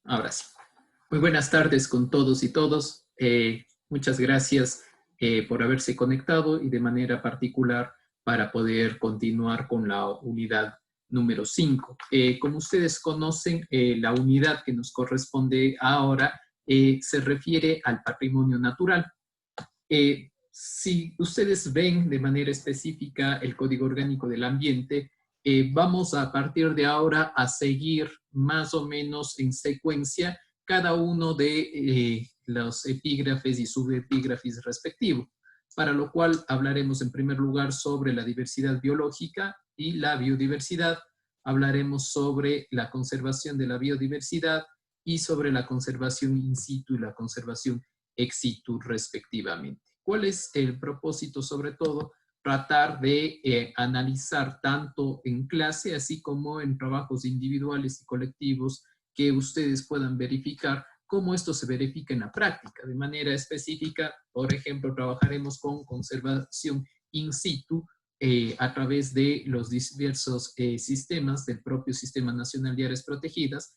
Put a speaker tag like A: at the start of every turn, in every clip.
A: Ahora sí. Muy buenas tardes con todos y todos. Muchas gracias por haberse conectado y de manera particular para poder continuar con la unidad número 5. Como ustedes conocen, la unidad que nos corresponde ahora se refiere al patrimonio natural. Si ustedes ven de manera específica el Código Orgánico del Ambiente, vamos a partir de ahora a seguir más o menos en secuencia cada uno de los epígrafes y subepígrafes respectivos, para lo cual hablaremos en primer lugar sobre la diversidad biológica y la biodiversidad, hablaremos sobre la conservación de la biodiversidad y sobre la conservación in situ y la conservación ex situ respectivamente. ¿Cuál es el propósito? Sobre todo, tratar de analizar tanto en clase, así como en trabajos individuales y colectivos, que ustedes puedan verificar cómo esto se verifica en la práctica. De manera específica, por ejemplo, trabajaremos con conservación in situ a través de los diversos sistemas del propio Sistema Nacional de Áreas Protegidas.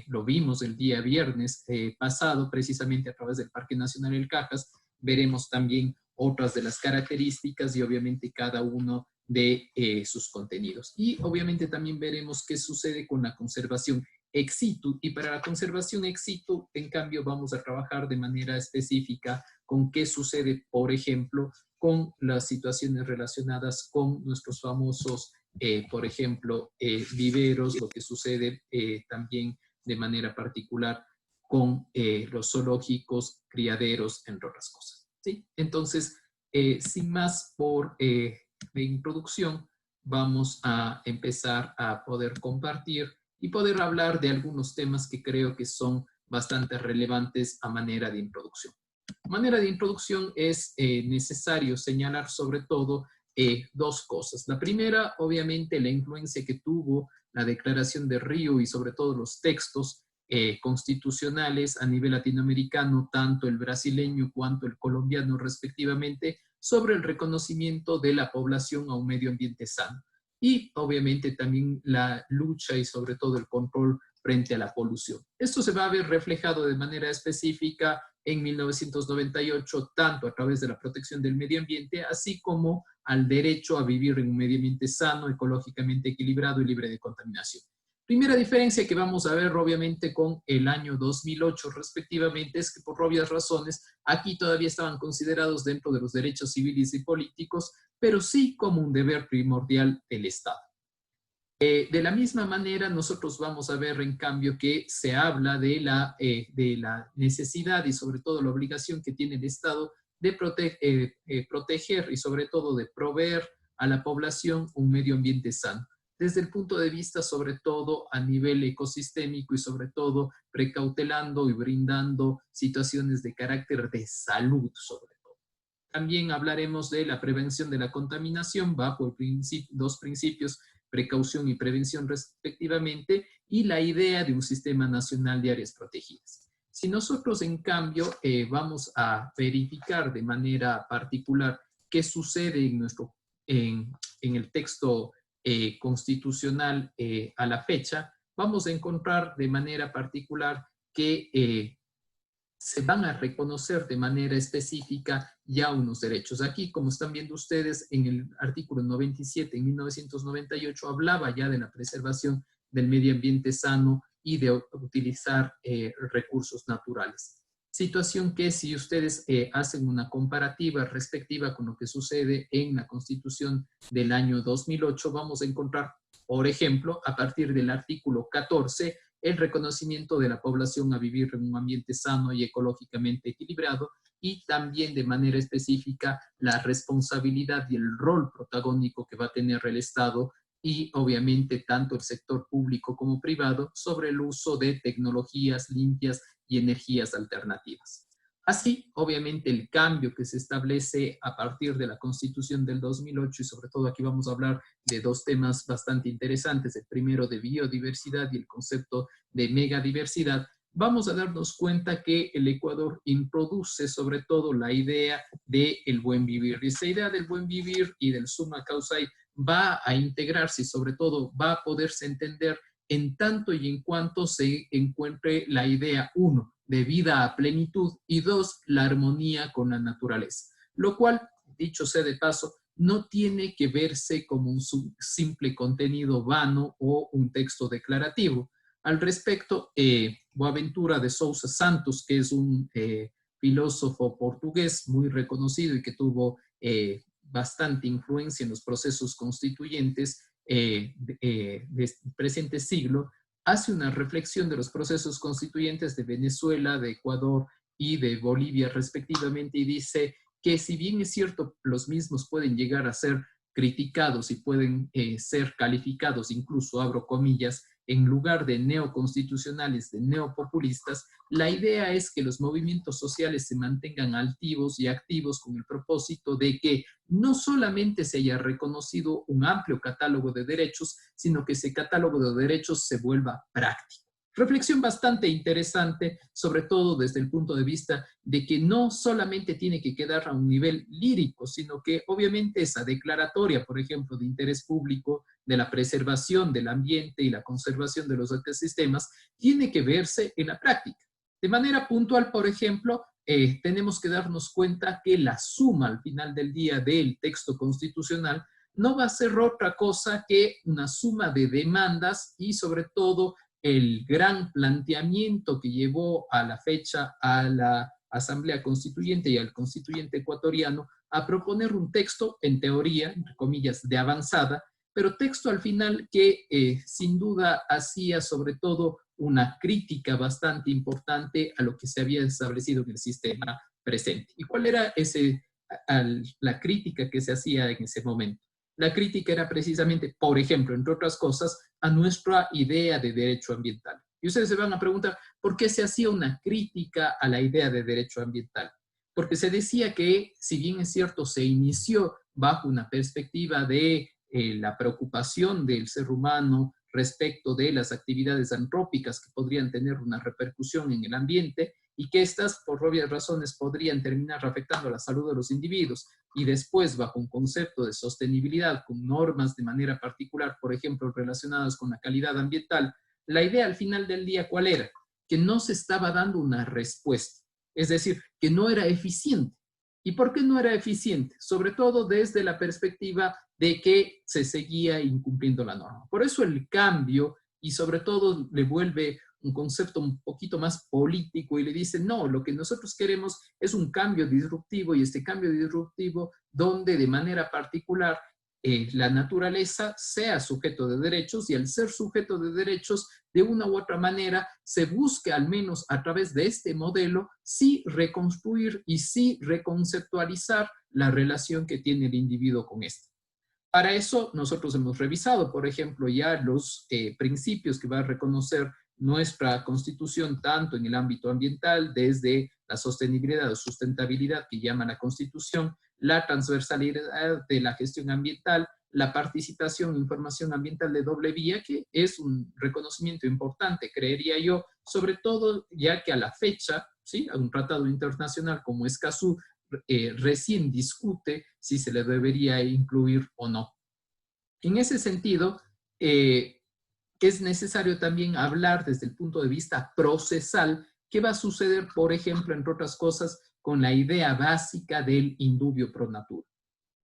A: Lo vimos el día viernes pasado, precisamente a través del Parque Nacional El Cajas. Veremos también otras de las características y obviamente cada uno de sus contenidos. Y obviamente también veremos qué sucede con la conservación ex situ. Y para la conservación ex situ, en cambio, vamos a trabajar de manera específica con qué sucede, por ejemplo, con las situaciones relacionadas con nuestros famosos, por ejemplo, viveros, lo que sucede también de manera particular con los zoológicos, criaderos, entre otras cosas. ¿Sí? Entonces, sin más de introducción, vamos a empezar a poder compartir y poder hablar de algunos temas que creo que son bastante relevantes a manera de introducción. A manera de introducción es necesario señalar sobre todo dos cosas. La primera, obviamente, la influencia que tuvo la Declaración de Río y sobre todo los textos constitucionales a nivel latinoamericano, tanto el brasileño cuanto el colombiano respectivamente, sobre el reconocimiento de la población a un medio ambiente sano. Y obviamente también la lucha y sobre todo el control frente a la polución. Esto se va a ver reflejado de manera específica en 1998, tanto a través de la protección del medio ambiente, así como al derecho a vivir en un medio ambiente sano, ecológicamente equilibrado y libre de contaminación. Primera diferencia que vamos a ver obviamente con el año 2008 respectivamente es que por obvias razones aquí todavía estaban considerados dentro de los derechos civiles y políticos, pero sí como un deber primordial del Estado. De la misma manera, nosotros vamos a ver en cambio que se habla de la necesidad y sobre todo la obligación que tiene el Estado de proteger y sobre todo de proveer a la población un medio ambiente sano, desde el punto de vista sobre todo a nivel ecosistémico y sobre todo precautelando y brindando situaciones de carácter de salud sobre todo. También hablaremos de la prevención de la contaminación bajo dos principios, precaución y prevención respectivamente, y la idea de un sistema nacional de áreas protegidas. Si nosotros, en cambio, vamos a verificar de manera particular qué sucede en el texto constitucional a la fecha, vamos a encontrar de manera particular que se van a reconocer de manera específica ya unos derechos. Aquí, como están viendo ustedes, en el artículo 97, en 1998, hablaba ya de la preservación del medio ambiente sano y de utilizar recursos naturales. Situación que si ustedes hacen una comparativa respectiva con lo que sucede en la Constitución del año 2008, vamos a encontrar, por ejemplo, a partir del artículo 14, el reconocimiento de la población a vivir en un ambiente sano y ecológicamente equilibrado, y también de manera específica la responsabilidad y el rol protagónico que va a tener el Estado y obviamente tanto el sector público como privado sobre el uso de tecnologías limpias y energías alternativas. Así, obviamente, el cambio que se establece a partir de la Constitución del 2008, y sobre todo aquí vamos a hablar de dos temas bastante interesantes, el primero de biodiversidad y el concepto de megadiversidad, vamos a darnos cuenta que el Ecuador introduce sobre todo la idea del buen vivir. Y esa idea del buen vivir y del summa causa va a integrarse y sobre todo va a poderse entender en tanto y en cuanto se encuentre la idea, uno, de vida a plenitud y dos, la armonía con la naturaleza. Lo cual, dicho sea de paso, no tiene que verse como un simple contenido vano o un texto declarativo. Al respecto, Boaventura de Sousa Santos, que es un filósofo portugués muy reconocido y que tuvo bastante influencia en los procesos constituyentes del presente siglo, hace una reflexión de los procesos constituyentes de Venezuela, de Ecuador y de Bolivia respectivamente y dice que si bien es cierto, los mismos pueden llegar a ser criticados y pueden ser calificados, incluso abro comillas, en lugar de neoconstitucionales, de neopopulistas, la idea es que los movimientos sociales se mantengan altivos y activos con el propósito de que no solamente se haya reconocido un amplio catálogo de derechos, sino que ese catálogo de derechos se vuelva práctico. Reflexión bastante interesante, sobre todo desde el punto de vista de que no solamente tiene que quedar a un nivel lírico, sino que obviamente esa declaratoria, por ejemplo, de interés público, de la preservación del ambiente y la conservación de los ecosistemas, tiene que verse en la práctica. De manera puntual, por ejemplo, tenemos que darnos cuenta que la suma al final del día del texto constitucional no va a ser otra cosa que una suma de demandas y sobre todo el gran planteamiento que llevó a la fecha a la Asamblea Constituyente y al constituyente ecuatoriano a proponer un texto, en teoría, entre comillas, de avanzada, pero texto al final que sin duda hacía sobre todo una crítica bastante importante a lo que se había establecido en el sistema presente. ¿Y cuál era la crítica que se hacía en ese momento? La crítica era precisamente, por ejemplo, entre otras cosas, a nuestra idea de derecho ambiental. Y ustedes se van a preguntar, ¿por qué se hacía una crítica a la idea de derecho ambiental? Porque se decía que, si bien es cierto, se inició bajo una perspectiva de la preocupación del ser humano respecto de las actividades antrópicas que podrían tener una repercusión en el ambiente y que estas, por obvias razones, podrían terminar afectando la salud de los individuos. Y después, bajo un concepto de sostenibilidad, con normas de manera particular, por ejemplo, relacionadas con la calidad ambiental, la idea al final del día, ¿cuál era? Que no se estaba dando una respuesta, es decir, que no era eficiente. ¿Y por qué no era eficiente? Sobre todo desde la perspectiva de que se seguía incumpliendo la norma. Por eso el cambio, y sobre todo le vuelve un concepto un poquito más político y le dice, no, lo que nosotros queremos es un cambio disruptivo y este cambio disruptivo donde de manera particular la naturaleza sea sujeto de derechos y al ser sujeto de derechos, de una u otra manera, se busque al menos a través de este modelo, sí reconstruir y sí reconceptualizar la relación que tiene el individuo con este. Para eso nosotros hemos revisado, por ejemplo, ya los principios que va a reconocer nuestra Constitución, tanto en el ámbito ambiental, desde la sostenibilidad o sustentabilidad que llama la Constitución, la transversalidad de la gestión ambiental, la participación e información ambiental de doble vía, que es un reconocimiento importante, creería yo, sobre todo ya que a la fecha, ¿sí?, a un tratado internacional como Escazú, recién discute si se le debería incluir o no. En ese sentido, es necesario también hablar desde el punto de vista procesal qué va a suceder, por ejemplo, entre otras cosas, con la idea básica del indubio pro natura.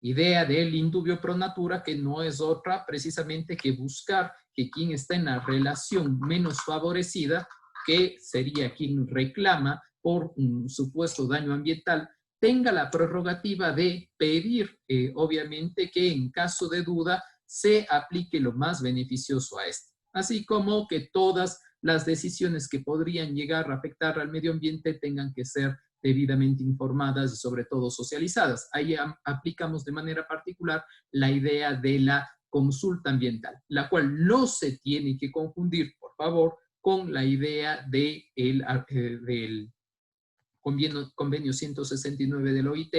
A: Idea del indubio pro natura que no es otra precisamente que buscar que quien está en la relación menos favorecida, que sería quien reclama por un supuesto daño ambiental, tenga la prerrogativa de pedir, obviamente, que en caso de duda se aplique lo más beneficioso a este. Así como que todas las decisiones que podrían llegar a afectar al medio ambiente tengan que ser debidamente informadas y sobre todo socializadas. Ahí aplicamos de manera particular la idea de la consulta ambiental, la cual no se tiene que confundir, por favor, con la idea del convenio 169 del OIT,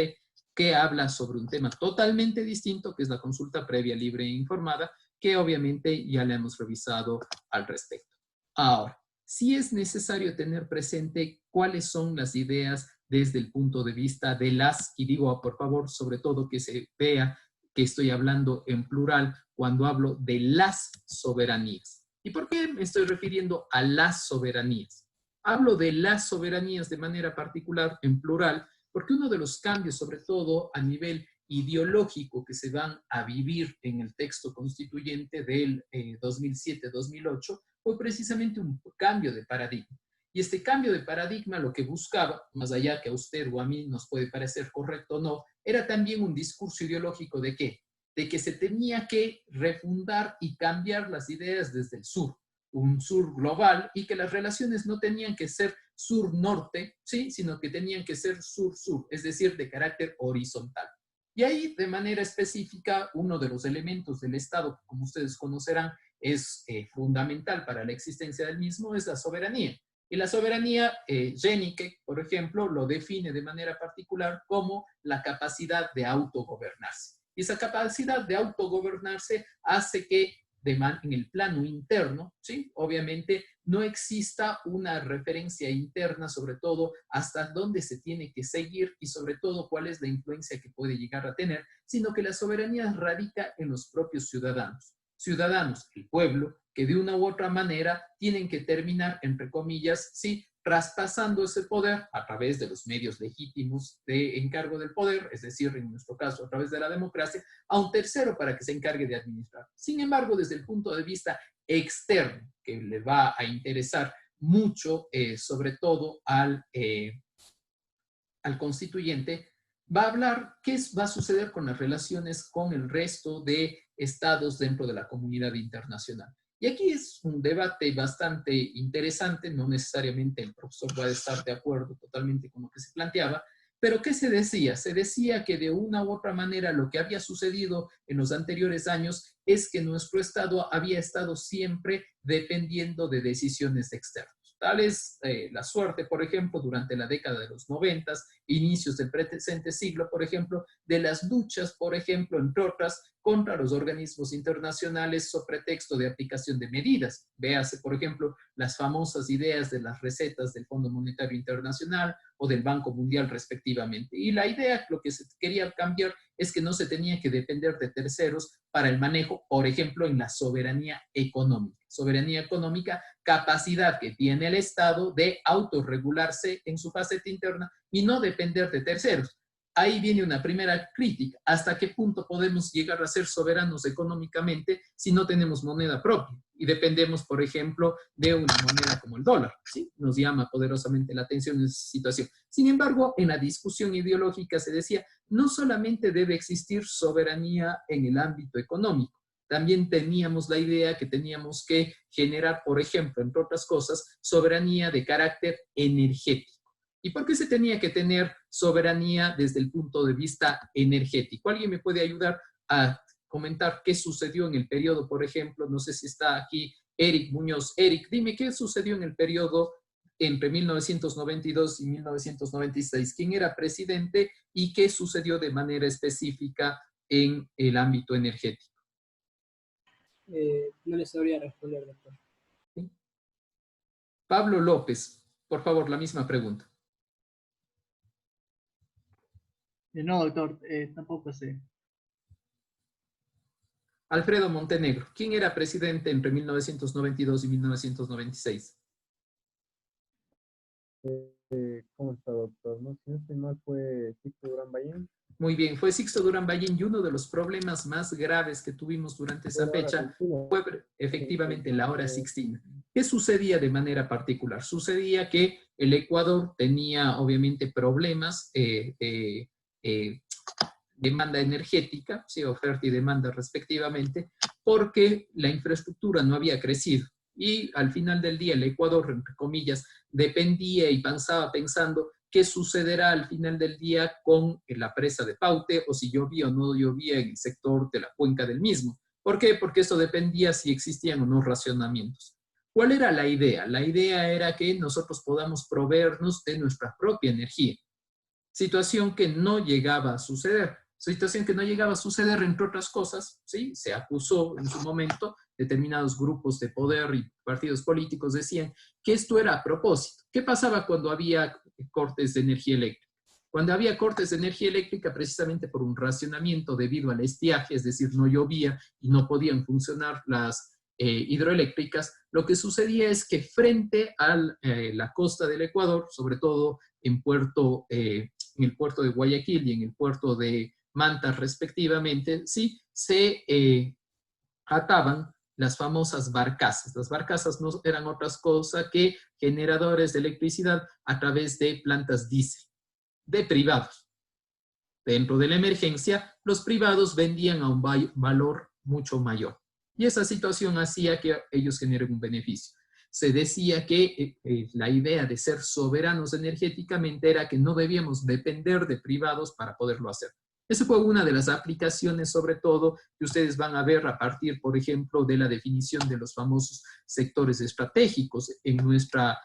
A: que habla sobre un tema totalmente distinto, que es la consulta previa, libre e informada, que obviamente ya la hemos revisado al respecto. Ahora, sí es necesario tener presente cuáles son las ideas desde el punto de vista de las, y digo por favor, sobre todo que se vea que estoy hablando en plural cuando hablo de las soberanías. ¿Y por qué me estoy refiriendo a las soberanías? Hablo de las soberanías de manera particular, en plural, porque uno de los cambios, sobre todo a nivel ideológico, que se van a vivir en el texto constituyente del 2007-2008, fue precisamente un cambio de paradigma. Y este cambio de paradigma lo que buscaba, más allá que a usted o a mí nos puede parecer correcto o no, era también un discurso ideológico de ¿qué? De que se tenía que refundar y cambiar las ideas desde el sur, un sur global, y que las relaciones no tenían que ser sur-norte, ¿sí? Sino que tenían que ser sur-sur, es decir, de carácter horizontal. Y ahí, de manera específica, uno de los elementos del Estado, que como ustedes conocerán, es fundamental para la existencia del mismo, es la soberanía. Y la soberanía, Jenike, por ejemplo, lo define de manera particular como la capacidad de autogobernarse. Y esa capacidad de autogobernarse hace que en el plano interno, ¿sí? Obviamente no exista una referencia interna, sobre todo hasta dónde se tiene que seguir y sobre todo cuál es la influencia que puede llegar a tener, sino que la soberanía radica en los propios ciudadanos. Ciudadanos, el pueblo, que de una u otra manera tienen que terminar, entre comillas, sí, traspasando ese poder a través de los medios legítimos de encargo del poder, es decir, en nuestro caso, a través de la democracia, a un tercero para que se encargue de administrar. Sin embargo, desde el punto de vista externo, que le va a interesar mucho, sobre todo al constituyente, va a hablar qué va a suceder con las relaciones con el resto de estados dentro de la comunidad internacional. Y aquí es un debate bastante interesante, no necesariamente el profesor va a estar de acuerdo totalmente con lo que se planteaba, pero ¿qué se decía? Se decía que de una u otra manera lo que había sucedido en los anteriores años es que nuestro Estado había estado siempre dependiendo de decisiones externas. Tal es la suerte, por ejemplo, durante la década de los 90, inicios del presente siglo, por ejemplo, de las luchas, por ejemplo, entre otras, contra los organismos internacionales sobre pretexto de aplicación de medidas. Véase, por ejemplo, las famosas ideas de las recetas del Fondo Monetario Internacional o del Banco Mundial respectivamente. Y la idea, lo que se quería cambiar es que no se tenía que depender de terceros para el manejo, por ejemplo, en la soberanía económica. Soberanía económica, capacidad que tiene el Estado de autorregularse en su faceta interna y no depender de terceros. Ahí viene una primera crítica. ¿Hasta qué punto podemos llegar a ser soberanos económicamente si no tenemos moneda propia? Y dependemos, por ejemplo, de una moneda como el dólar, ¿sí? Nos llama poderosamente la atención en esa situación. Sin embargo, en la discusión ideológica se decía, no solamente debe existir soberanía en el ámbito económico, también teníamos la idea que teníamos que generar, por ejemplo, entre otras cosas, soberanía de carácter energético. ¿Y por qué se tenía que tener soberanía desde el punto de vista energético? ¿Alguien me puede ayudar a comentar qué sucedió en el periodo, por ejemplo? No sé si está aquí Eric Muñoz. Eric, dime qué sucedió en el periodo entre 1992 y 1996. ¿Quién era presidente y qué sucedió de manera específica en el ámbito energético?
B: No le sabría responder, doctor.
A: ¿Sí? Pablo López, por favor, la misma pregunta.
B: No, doctor, tampoco sé.
A: Alfredo Montenegro, ¿quién era presidente entre 1992 y 1996?
C: ¿Cómo está, doctor? No, si no estoy mal, fue Sixto Durán Ballén.
A: Muy bien, fue Sixto Durán Ballén y uno de los problemas más graves que tuvimos durante esa fecha fue efectivamente la hora sixtina. ¿Qué sucedía de manera particular? Sucedía que el Ecuador tenía obviamente problemas de demanda energética, sí, oferta y demanda respectivamente, porque la infraestructura no había crecido. Y al final del día el Ecuador, entre comillas, dependía y pensaba pensando qué sucederá al final del día con la presa de Paute o si llovía o no llovía en el sector de la cuenca del mismo. ¿Por qué? Porque eso dependía si existían o no racionamientos. ¿Cuál era la idea? La idea era que nosotros podamos proveernos de nuestra propia energía. Situación que no llegaba a suceder. Situación que no llegaba a suceder, entre otras cosas, ¿sí? Se acusó en su momento, determinados grupos de poder y partidos políticos decían que esto era a propósito. ¿Qué pasaba cuando había cortes de energía eléctrica? Cuando había cortes de energía eléctrica, precisamente por un racionamiento debido al estiaje, es decir, no llovía y no podían funcionar las hidroeléctricas, lo que sucedía es que frente a la costa del Ecuador, sobre todo en el puerto de Guayaquil y en el puerto de Manta respectivamente, sí, se ataban las famosas barcazas. Las barcazas no eran otras cosas que generadores de electricidad a través de plantas diésel, de privados. Dentro de la emergencia, los privados vendían a un valor mucho mayor. Y esa situación hacía que ellos generen un beneficio. Se decía que la idea de ser soberanos energéticamente era que no debíamos depender de privados para poderlo hacer. Esa fue una de las aplicaciones, sobre todo, que ustedes van a ver a partir, por ejemplo, de la definición de los famosos sectores estratégicos en nuestra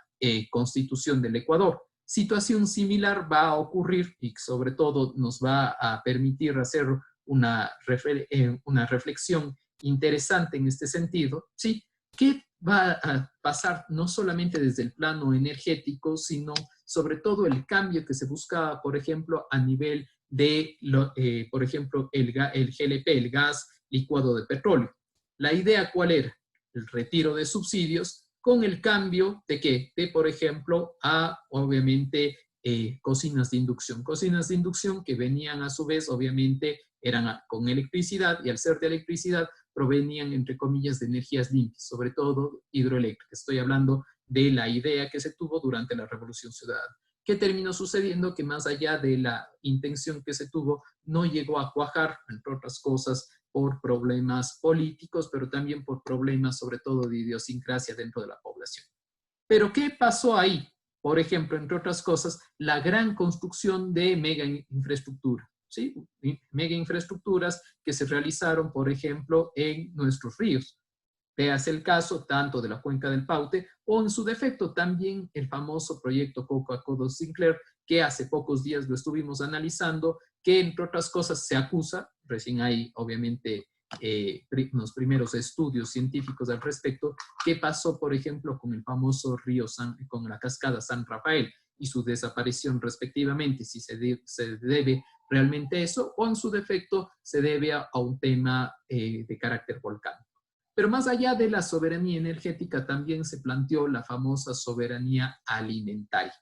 A: Constitución del Ecuador. Situación similar va a ocurrir y sobre todo nos va a permitir hacer una reflexión interesante en este sentido, ¿sí? ¿Qué va a pasar no solamente desde el plano energético, sino sobre todo el cambio que se buscaba, por ejemplo, a nivel de, por ejemplo, el GLP, el gas licuado de petróleo? La idea, ¿cuál era? El retiro de subsidios con el cambio de qué? De, por ejemplo, a, obviamente, cocinas de inducción. Cocinas de inducción que venían a su vez, obviamente, eran con electricidad y al ser de electricidad provenían, entre comillas, de energías limpias, sobre todo hidroeléctricas. Estoy hablando de la idea que se tuvo durante la Revolución Ciudadana. ¿Qué terminó sucediendo? Que más allá de la intención que se tuvo, no llegó a cuajar, entre otras cosas, por problemas políticos, pero también por problemas, sobre todo, de idiosincrasia dentro de la población. ¿Pero qué pasó ahí? Por ejemplo, entre otras cosas, la gran construcción de mega infraestructura, ¿sí? Mega infraestructuras que se realizaron, por ejemplo, en nuestros ríos. Véase el caso tanto de la cuenca del Paute o en su defecto también el famoso proyecto Coca-Cola-Sinclair, que hace pocos días lo estuvimos analizando, que entre otras cosas se acusa, recién hay obviamente unos primeros estudios científicos al respecto, qué pasó por ejemplo con el famoso río con la cascada San Rafael y su desaparición respectivamente, si se debe realmente a eso o en su defecto se debe a un tema de carácter volcánico. Pero más allá de la soberanía energética, también se planteó la famosa soberanía alimentaria.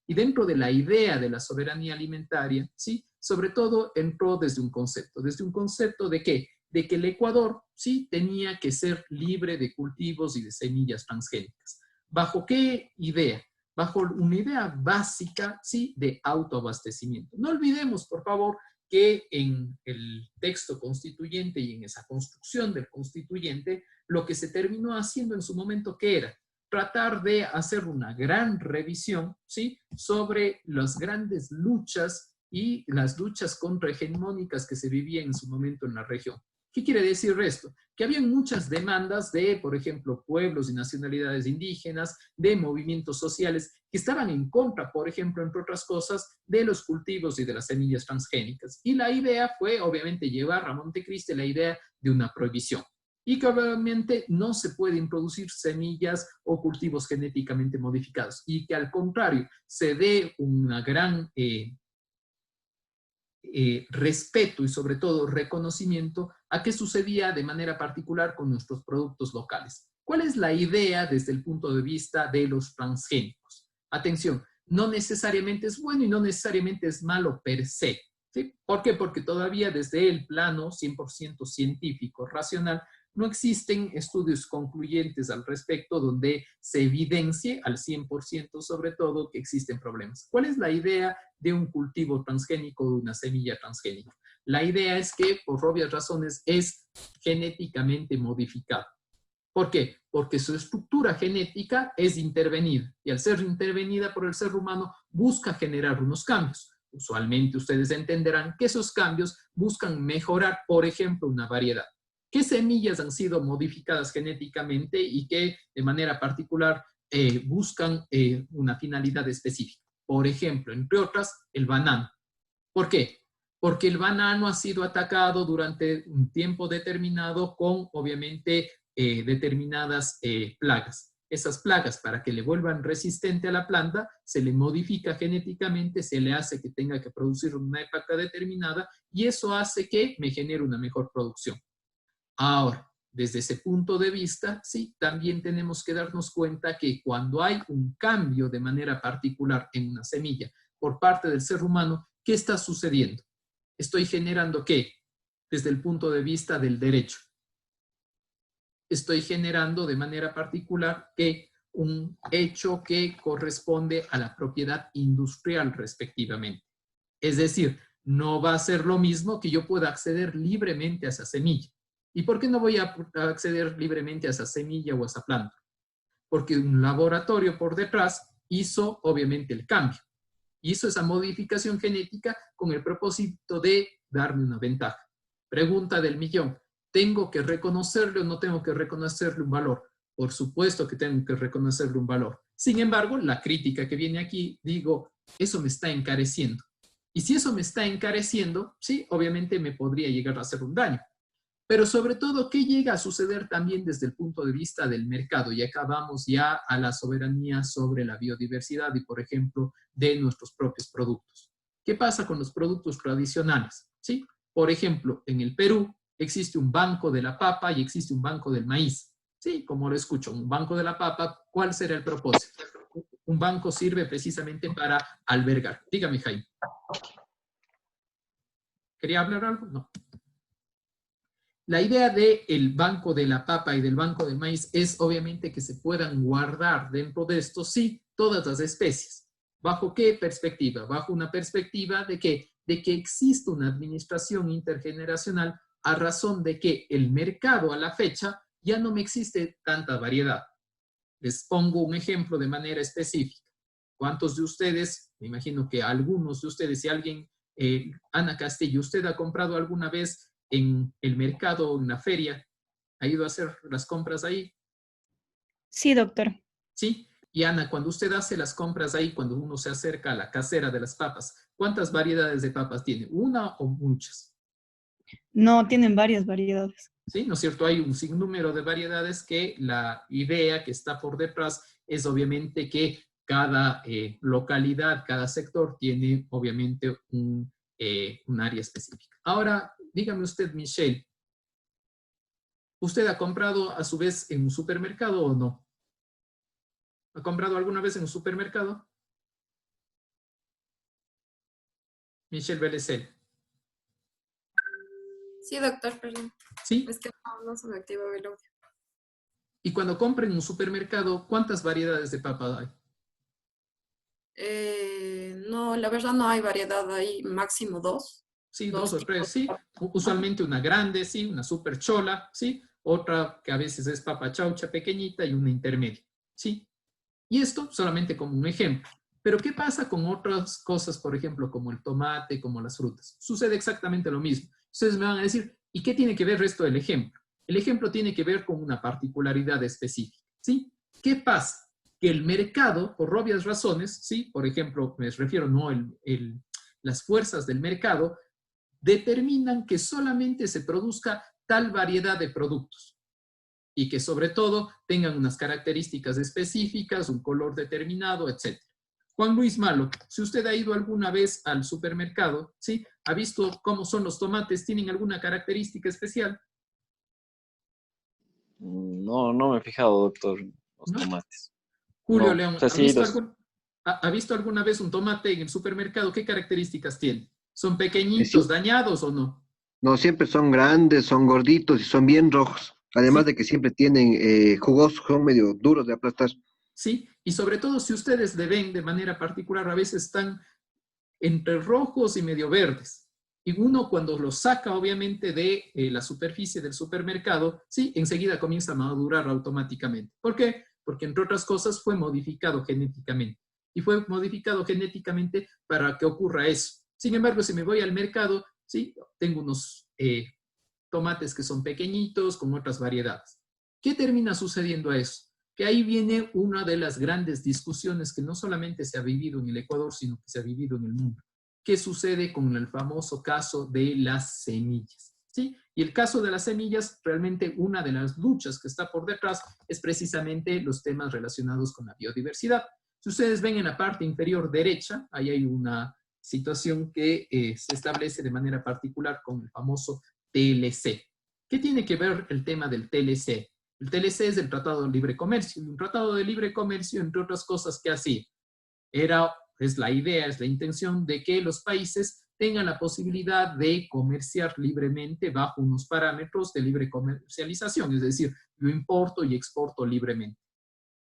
A: Y dentro de la idea de la soberanía alimentaria, sí, sobre todo entró desde un concepto de qué? De que el Ecuador, sí, tenía que ser libre de cultivos y de semillas transgénicas. ¿Bajo qué idea? Bajo una idea básica, sí, de autoabastecimiento. No olvidemos, por favor, que en el texto constituyente y en esa construcción del constituyente, lo que se terminó haciendo en su momento, ¿qué era? Tratar de hacer una gran revisión, ¿sí? Sobre las grandes luchas y las luchas contrahegemónicas que se vivían en su momento en la región. ¿Qué quiere decir esto? Que había muchas demandas de, por ejemplo, pueblos y nacionalidades indígenas, de movimientos sociales que estaban en contra, por ejemplo, entre otras cosas, de los cultivos y de las semillas transgénicas. Y la idea fue, obviamente, llevar a Montecristi la idea de una prohibición. Y que obviamente no se pueden producir semillas o cultivos genéticamente modificados. Y que al contrario, se dé una gran respeto y sobre todo reconocimiento a qué sucedía de manera particular con nuestros productos locales. ¿Cuál es la idea desde el punto de vista de los transgénicos? Atención, no necesariamente es bueno y no necesariamente es malo per se. ¿Sí? ¿Por qué? Porque todavía desde el plano 100% científico, racional, no existen estudios concluyentes al respecto donde se evidencie al 100% sobre todo que existen problemas. ¿Cuál es la idea de un cultivo transgénico o de una semilla transgénica? La idea es que, por obvias razones, es genéticamente modificado. ¿Por qué? Porque su estructura genética es intervenida y al ser intervenida por el ser humano busca generar unos cambios. Usualmente ustedes entenderán que esos cambios buscan mejorar, por ejemplo, una variedad. ¿Qué semillas han sido modificadas genéticamente y que de manera particular buscan una finalidad específica? Por ejemplo, entre otras, el banano. ¿Por qué? Porque el banano ha sido atacado durante un tiempo determinado con, obviamente, determinadas plagas. Esas plagas, para que le vuelvan resistente a la planta, se le modifica genéticamente, se le hace que tenga que producir una época determinada y eso hace que me genere una mejor producción. Ahora, desde ese punto de vista, sí, también tenemos que darnos cuenta que cuando hay un cambio de manera particular en una semilla por parte del ser humano, ¿qué está sucediendo? Estoy generando ¿qué? Desde el punto de vista del derecho. Estoy generando de manera particular que un hecho que corresponde a la propiedad industrial respectivamente. Es decir, no va a ser lo mismo que yo pueda acceder libremente a esa semilla. ¿Y por qué no voy a acceder libremente a esa semilla o a esa planta? Porque un laboratorio por detrás hizo obviamente el cambio. Hizo esa modificación genética con el propósito de darme una ventaja. Pregunta del millón. ¿Tengo que reconocerle o no tengo que reconocerle un valor? Por supuesto que tengo que reconocerle un valor. Sin embargo, la crítica que viene aquí, digo, eso me está encareciendo. Y si eso me está encareciendo, sí, obviamente me podría llegar a hacer un daño. Pero sobre todo, ¿qué llega a suceder también desde el punto de vista del mercado? Y acá vamos ya a la soberanía sobre la biodiversidad y, por ejemplo, de nuestros propios productos. ¿Qué pasa con los productos tradicionales? ¿Sí? Por ejemplo, en el Perú existe un banco de la papa y existe un banco del maíz. Sí, como lo escucho, un banco de la papa, ¿cuál será el propósito? Un banco sirve precisamente para albergar. Dígame, Jaime. ¿Quería hablar algo? No. La idea del banco de la papa y del banco del maíz es obviamente que se puedan guardar dentro de esto, sí, todas las especies. ¿Bajo qué perspectiva? Bajo una perspectiva de que existe una administración intergeneracional a razón de que el mercado a la fecha ya no me existe tanta variedad. Les pongo un ejemplo de manera específica. ¿Cuántos de ustedes, me imagino que algunos de ustedes, si alguien, Ana Castillo, ¿usted ha comprado alguna vez en el mercado o en la feria? ¿Ha ido a hacer las compras ahí?
D: Sí, doctor.
A: Sí. Y Ana, cuando usted hace las compras ahí, cuando uno se acerca a la casera de las papas, ¿cuántas variedades de papas tiene? ¿Una o muchas?
D: No, tienen varias variedades.
A: ¿Sí? ¿No es cierto? Hay un sinnúmero de variedades que la idea que está por detrás es obviamente que cada localidad, cada sector tiene obviamente un área específica. Ahora, dígame usted, Michelle, ¿usted ha comprado a su vez en un supermercado o no? ¿Ha comprado alguna vez en un supermercado? Michelle Belecel.
E: Sí, doctor, perdón.
A: ¿Sí?
E: Es que no se me activó el audio.
A: Y cuando compra en un supermercado, ¿cuántas variedades de papa hay?
E: No, la verdad no hay variedad, hay máximo dos.
A: Sí,
E: Dos
A: dos o
E: tipos
A: tres,
E: de
A: sí.
E: papa.
A: Usualmente una grande, sí, una super chola, sí. Otra que a veces es papa chaucha pequeñita y una intermedia, sí. Y esto solamente como un ejemplo. Pero ¿qué pasa con otras cosas, por ejemplo, como el tomate, como las frutas? Sucede exactamente lo mismo. Ustedes me van a decir, ¿y qué tiene que ver esto del ejemplo? El ejemplo tiene que ver con una particularidad específica, ¿sí? ¿Qué pasa? Que el mercado, por obvias razones, ¿sí? Por ejemplo, me refiero, no las fuerzas del mercado, determinan que solamente se produzca tal variedad de productos y que sobre todo tengan unas características específicas, un color determinado, etc. Juan Luis Malo, si usted ha ido alguna vez al supermercado, ¿sí? ¿Ha visto cómo son los tomates? ¿Tienen alguna característica especial?
F: No, no me he fijado, doctor, los
A: ¿No?
F: tomates.
A: Julio
F: No,
A: León,
F: o sea, sí,
A: ¿ha visto alguna vez un tomate en el supermercado? ¿Qué características tiene? ¿Son
G: Sí,
A: pequeñitos, dañados o no?
G: no, siempre son grandes, son gorditos y son bien rojos. Además
A: Sí,
G: de que siempre tienen jugosos, son medio duros de aplastar.
A: sí. Y sobre todo si ustedes le ven de manera particular, a veces están entre rojos y medio verdes. Y uno cuando los saca obviamente de la superficie del supermercado, sí, enseguida comienza a madurar automáticamente. ¿Por qué? Porque entre otras cosas fue modificado genéticamente. Y fue modificado genéticamente para que ocurra eso. Sin embargo, si me voy al mercado, sí, tengo unos tomates que son pequeñitos con otras variedades. ¿Qué termina sucediendo a eso? Que ahí viene una de las grandes discusiones que no solamente se ha vivido en el Ecuador, sino que se ha vivido en el mundo. ¿Qué sucede con el famoso caso de las semillas? ¿Sí? Y el caso de las semillas, realmente una de las luchas que está por detrás es precisamente los temas relacionados con la biodiversidad. Si ustedes ven en la parte inferior derecha, ahí hay una situación que se establece de manera particular con el famoso TLC. ¿Qué tiene que ver el tema del TLC? El TLC es el Tratado de Libre Comercio. Un tratado de libre comercio, entre otras cosas, ¿qué hacía? Es la idea, es la intención de que los países tengan la posibilidad de comerciar libremente bajo unos parámetros de libre comercialización, es decir, yo importo y exporto libremente.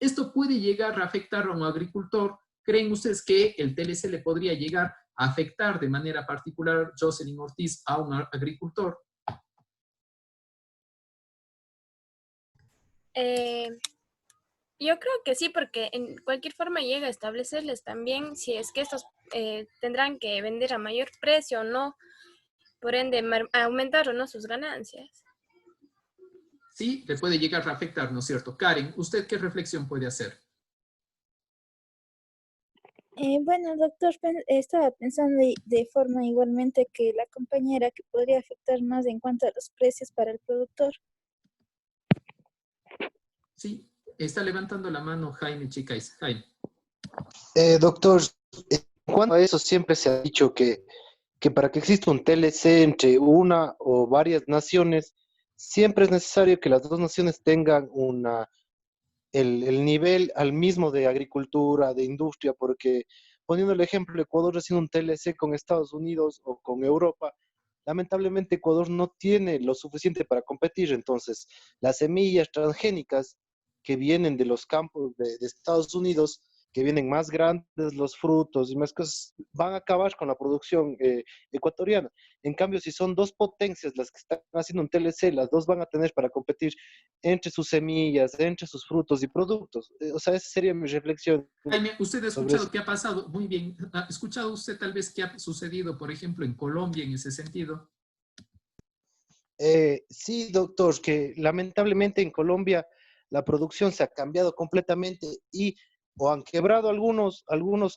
A: Esto puede llegar a afectar a un agricultor. ¿Creen ustedes que el TLC le podría llegar a afectar de manera particular, Jocelyn Ortiz, a un agricultor?
H: Yo creo que sí, porque en cualquier forma llega a establecerles también si es que estos tendrán que vender a mayor precio o no, por ende aumentar o no sus ganancias.
A: Sí, le puede llegar a afectar, ¿no es cierto? Karen, ¿usted qué reflexión puede hacer?
I: Bueno, doctor, estaba pensando de forma igualmente que la compañera que podría afectar más en cuanto a los precios para el productor.
A: Sí, está levantando la mano Jaime Chicais. Jaime.
J: Doctor, en cuanto a eso siempre se ha dicho que para que exista un TLC entre una o varias naciones, siempre es necesario que las dos naciones tengan el nivel al mismo de agricultura, de industria, porque poniendo el ejemplo, Ecuador haciendo un TLC con Estados Unidos o con Europa, lamentablemente Ecuador no tiene lo suficiente para competir, entonces las semillas transgénicas que vienen de los campos de Estados Unidos, que vienen más grandes los frutos y más cosas, van a acabar con la producción ecuatoriana. En cambio, si son dos potencias las que están haciendo un TLC, las dos van a tener para competir entre sus semillas, entre sus frutos y productos. O sea, esa sería mi reflexión.
A: Jaime, ¿usted ha
J: sobre
A: escuchado
J: eso.
A: qué ha pasado? Muy bien. ¿Ha escuchado usted tal vez qué ha sucedido, por ejemplo, en Colombia en ese sentido?
J: Sí, doctor, que lamentablemente en Colombia la producción se ha cambiado completamente y o han quebrado algunos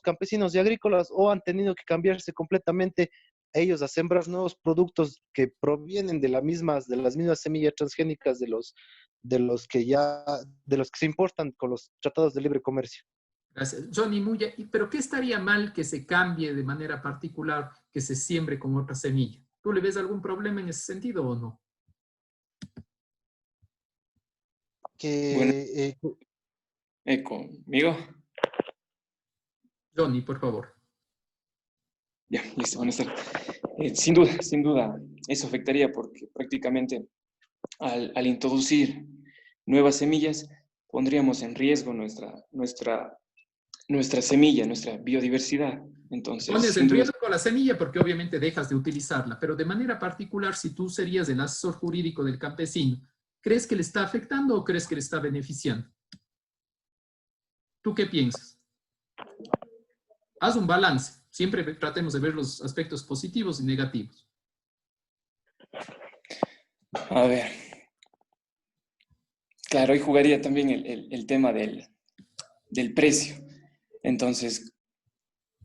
J: campesinos y agrícolas o han tenido que cambiarse completamente ellos a sembrar nuevos productos que provienen de de las mismas semillas transgénicas de los que se importan con los tratados de libre comercio.
A: Gracias. Johnny Muya, ¿pero qué estaría mal que se cambie de manera particular, que se siembre con otra semilla? ¿Tú le ves algún problema en ese sentido o no?
F: Bueno,
J: Que
F: ¿conmigo?
A: Johnny, por favor.
F: Ya, listo, buenas tardes. Sin duda, eso afectaría porque prácticamente al introducir nuevas semillas, pondríamos en riesgo nuestra semilla, nuestra biodiversidad. Entonces,
A: Pones
F: sin
A: en
F: duda,
A: riesgo la semilla porque obviamente dejas de utilizarla, pero de manera particular, si tú serías el asesor jurídico del campesino, ¿crees que le está afectando o crees que le está beneficiando? ¿Tú qué piensas? Haz un balance. Siempre tratemos de ver los aspectos positivos y negativos.
F: a ver, claro, ahí jugaría también el tema del precio. Entonces,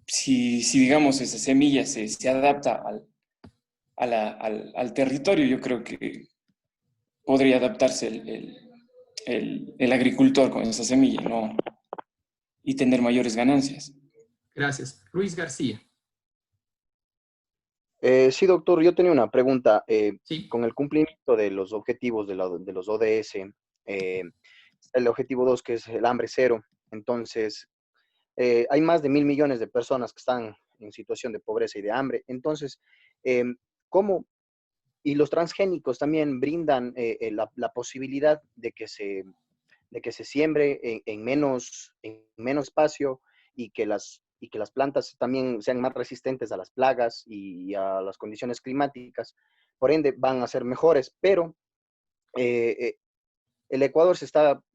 F: si digamos esa semilla se adapta al territorio, yo creo que podría adaptarse el agricultor con esa semilla, ¿no? Y tener mayores ganancias.
A: Gracias. Luis García.
K: Sí, doctor, yo tenía una pregunta.
A: Sí.
K: Con el cumplimiento de los objetivos de los ODS, el objetivo 2, que es el hambre cero, entonces hay más de 1.000 millones de personas que están en situación de pobreza y de hambre. Entonces, ¿cómo? Y los transgénicos también brindan la posibilidad de que se siembre en menos espacio y que las plantas también sean más resistentes a las plagas y a las condiciones climáticas. Por ende, van a ser mejores, pero el Ecuador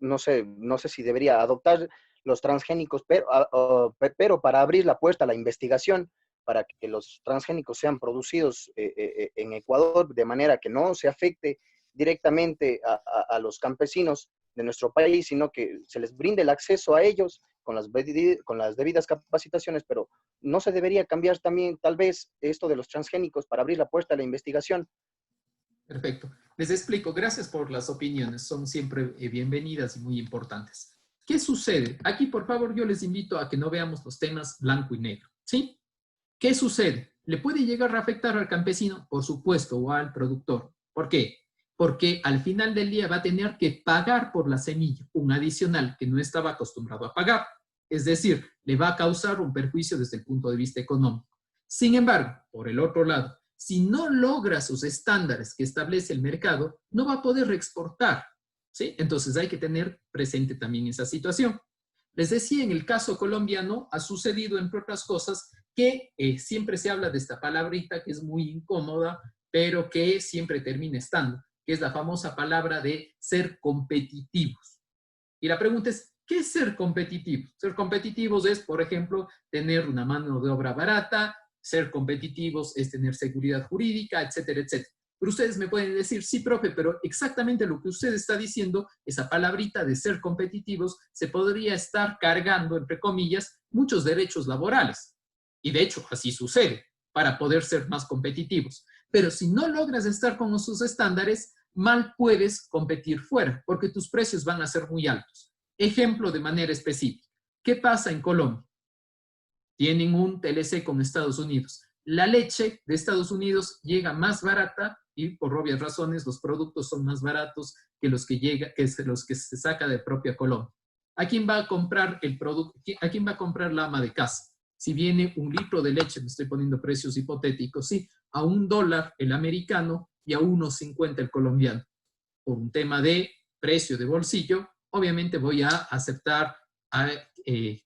K: no sé si debería adoptar los transgénicos, pero para abrir la puerta a la investigación, para que los transgénicos sean producidos en Ecuador, de manera que no se afecte directamente a los campesinos de nuestro país, sino que se les brinde el acceso a ellos con las debidas capacitaciones, pero no se debería cambiar también tal vez esto de los transgénicos para abrir la puerta a la investigación.
A: Perfecto. Les explico. Gracias por las opiniones. Son siempre bienvenidas y muy importantes. ¿Qué sucede? Aquí, por favor, yo les invito a que no veamos los temas blanco y negro. ¿Sí? ¿Qué sucede? ¿Le puede llegar a afectar al campesino? Por supuesto, o al productor. ¿Por qué? porque al final del día va a tener que pagar por la semilla un adicional que no estaba acostumbrado a pagar. Es decir, le va a causar un perjuicio desde el punto de vista económico. Sin embargo, por el otro lado, si no logra sus estándares que establece el mercado, no va a poder reexportar, ¿sí? Entonces hay que tener presente también esa situación. Les decía, en el caso colombiano ha sucedido, entre otras cosas, que siempre se habla de esta palabrita que es muy incómoda, pero que siempre termina estando, que es la famosa palabra de ser competitivos. Y la pregunta es, ¿qué es ser competitivo? Ser competitivos es, por ejemplo, tener una mano de obra barata, ser competitivos es tener seguridad jurídica, etcétera, etcétera. Pero ustedes me pueden decir, sí, profe, pero exactamente lo que usted está diciendo, esa palabrita de ser competitivos, se podría estar cargando, entre comillas, muchos derechos laborales. Y de hecho, así sucede, para poder ser más competitivos. Pero si no logras estar con sus estándares, mal puedes competir fuera, porque tus precios van a ser muy altos. Ejemplo de manera específica. ¿Qué pasa en Colombia? Tienen un TLC con Estados Unidos. La leche de Estados Unidos llega más barata y por obvias razones los productos son más baratos que los que se saca de propia Colombia. ¿A quién va a comprar el producto? ¿A quién va a comprar la ama de casa? Si viene un litro de leche, me estoy poniendo precios hipotéticos, sí, a $1 el americano y a 1.50 el colombiano. Por un tema de precio de bolsillo, obviamente voy a aceptar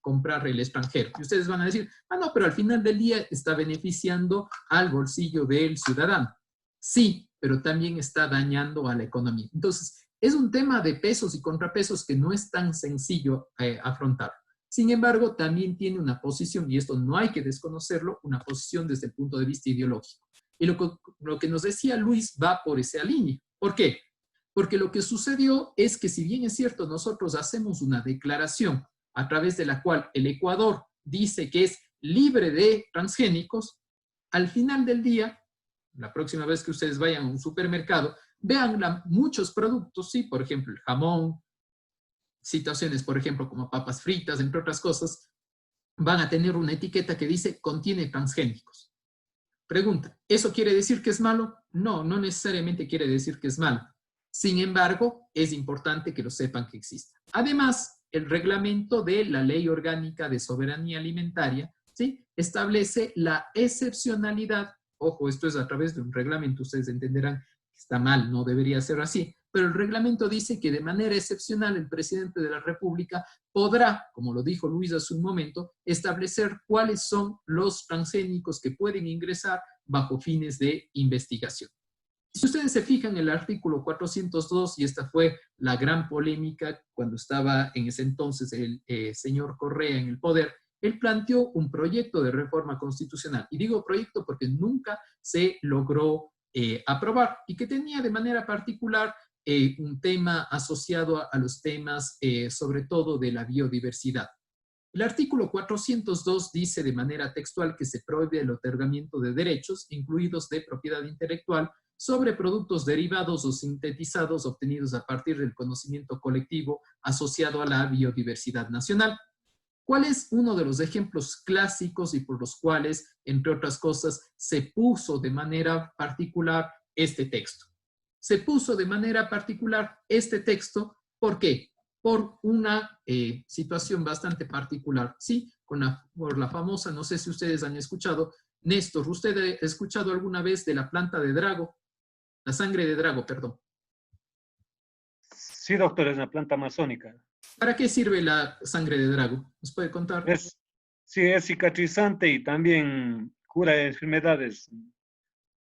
A: comprar el extranjero. Y ustedes van a decir, no, pero al final del día está beneficiando al bolsillo del ciudadano. Sí, pero también está dañando a la economía. Entonces, es un tema de pesos y contrapesos que no es tan sencillo afrontar. Sin embargo, también tiene una posición, y esto no hay que desconocerlo, una posición desde el punto de vista ideológico. Y lo que nos decía Luis va por esa línea. ¿Por qué? Porque lo que sucedió es que, si bien es cierto, nosotros hacemos una declaración a través de la cual el Ecuador dice que es libre de transgénicos, al final del día, la próxima vez que ustedes vayan a un supermercado, vean muchos productos, sí, por ejemplo, el jamón, situaciones, por ejemplo, como papas fritas, entre otras cosas, van a tener una etiqueta que dice contiene transgénicos. Pregunta, ¿eso quiere decir que es malo? No, no necesariamente quiere decir que es malo. Sin embargo, es importante que lo sepan que existe. Además, el reglamento de la Ley Orgánica de Soberanía Alimentaria, ¿sí?, establece la excepcionalidad. Ojo, esto es a través de un reglamento, ustedes entenderán que está mal, no debería ser así, pero el reglamento dice que de manera excepcional el presidente de la República podrá, como lo dijo Luis hace un momento, establecer cuáles son los transgénicos que pueden ingresar bajo fines de investigación. Si ustedes se fijan en el artículo 402, y esta fue la gran polémica cuando estaba en ese entonces el señor Correa en el poder, él planteó un proyecto de reforma constitucional. Y digo proyecto porque nunca se logró aprobar, y que tenía de manera particular un tema asociado a los temas sobre todo de la biodiversidad. El artículo 402 dice de manera textual que se prohíbe el otorgamiento de derechos, incluidos de propiedad intelectual, sobre productos derivados o sintetizados obtenidos a partir del conocimiento colectivo asociado a la biodiversidad nacional. ¿Cuál es uno de los ejemplos clásicos y por los cuales, entre otras cosas, se puso de manera particular este texto? Se puso de manera particular este texto, ¿por qué? Por una situación bastante particular, ¿sí? Por la famosa, no sé si ustedes han escuchado, Néstor, ¿usted ha escuchado alguna vez de la planta de Drago? La sangre de Drago, perdón.
L: Sí, doctor, es una planta amazónica.
A: ¿Para qué sirve la sangre de Drago? ¿Nos puede contar?
L: Sí, es cicatrizante y también cura enfermedades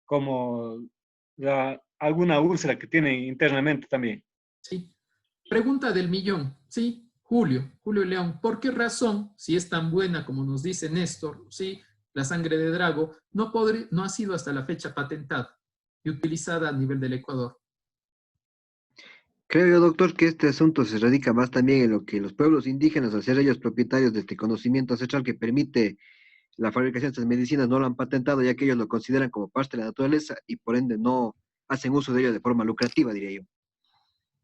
L: como alguna úlcera que tiene internamente también.
A: Sí. Pregunta del millón, ¿sí? Julio León, ¿por qué razón, si es tan buena como nos dice Néstor, ¿sí?, la sangre de Drago, no ha sido hasta la fecha patentada y utilizada a nivel del Ecuador?
G: Creo yo, doctor, que este asunto se radica más también en lo que los pueblos indígenas, al ser ellos propietarios de este conocimiento ancestral que permite la fabricación de estas medicinas, no lo han patentado, ya que ellos lo consideran como parte de la naturaleza y por ende no hacen uso de ello de forma lucrativa, diría yo.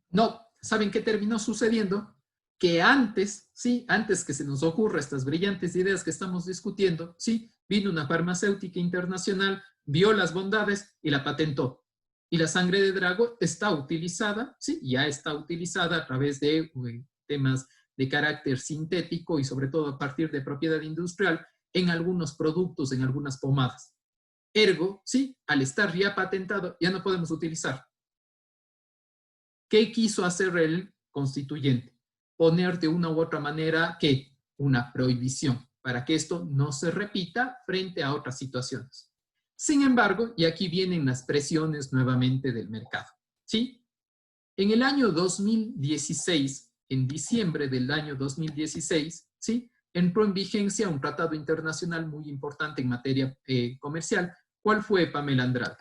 A: No, ¿saben qué terminó sucediendo? Que antes, sí, antes que se nos ocurra estas brillantes ideas que estamos discutiendo, sí, vino una farmacéutica internacional, vio las bondades y la patentó. Y la sangre de drago está utilizada, sí, ya está utilizada a través de temas de carácter sintético y sobre todo a partir de propiedad industrial en algunos productos, en algunas pomadas. Ergo, sí, al estar ya patentado, ya no podemos utilizar. ¿Qué quiso hacer el constituyente? Poner de una u otra manera, ¿qué? Una prohibición, para que esto no se repita frente a otras situaciones. Sin embargo, y aquí vienen las presiones nuevamente del mercado, ¿sí? En el año 2016, en diciembre del año 2016, ¿sí?, entró en vigencia un tratado internacional muy importante en materia comercial. ¿Cuál fue, Pamela Andrade?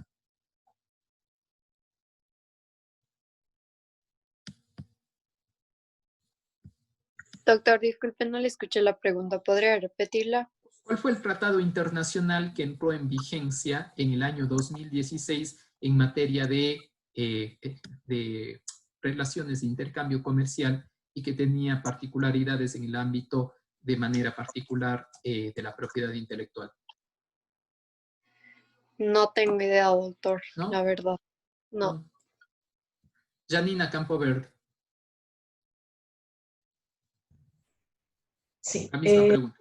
M: Doctor, disculpe, no le escuché la pregunta. ¿Podría repetirla?
A: ¿Cuál fue el tratado internacional que entró en vigencia en el año 2016 en materia de relaciones de intercambio comercial y que tenía particularidades en el ámbito de manera particular de la propiedad intelectual?
M: No tengo idea, doctor,
A: ¿No?
M: la verdad. No.
A: Janina Campoverde.
N: Sí.
A: La misma pregunta.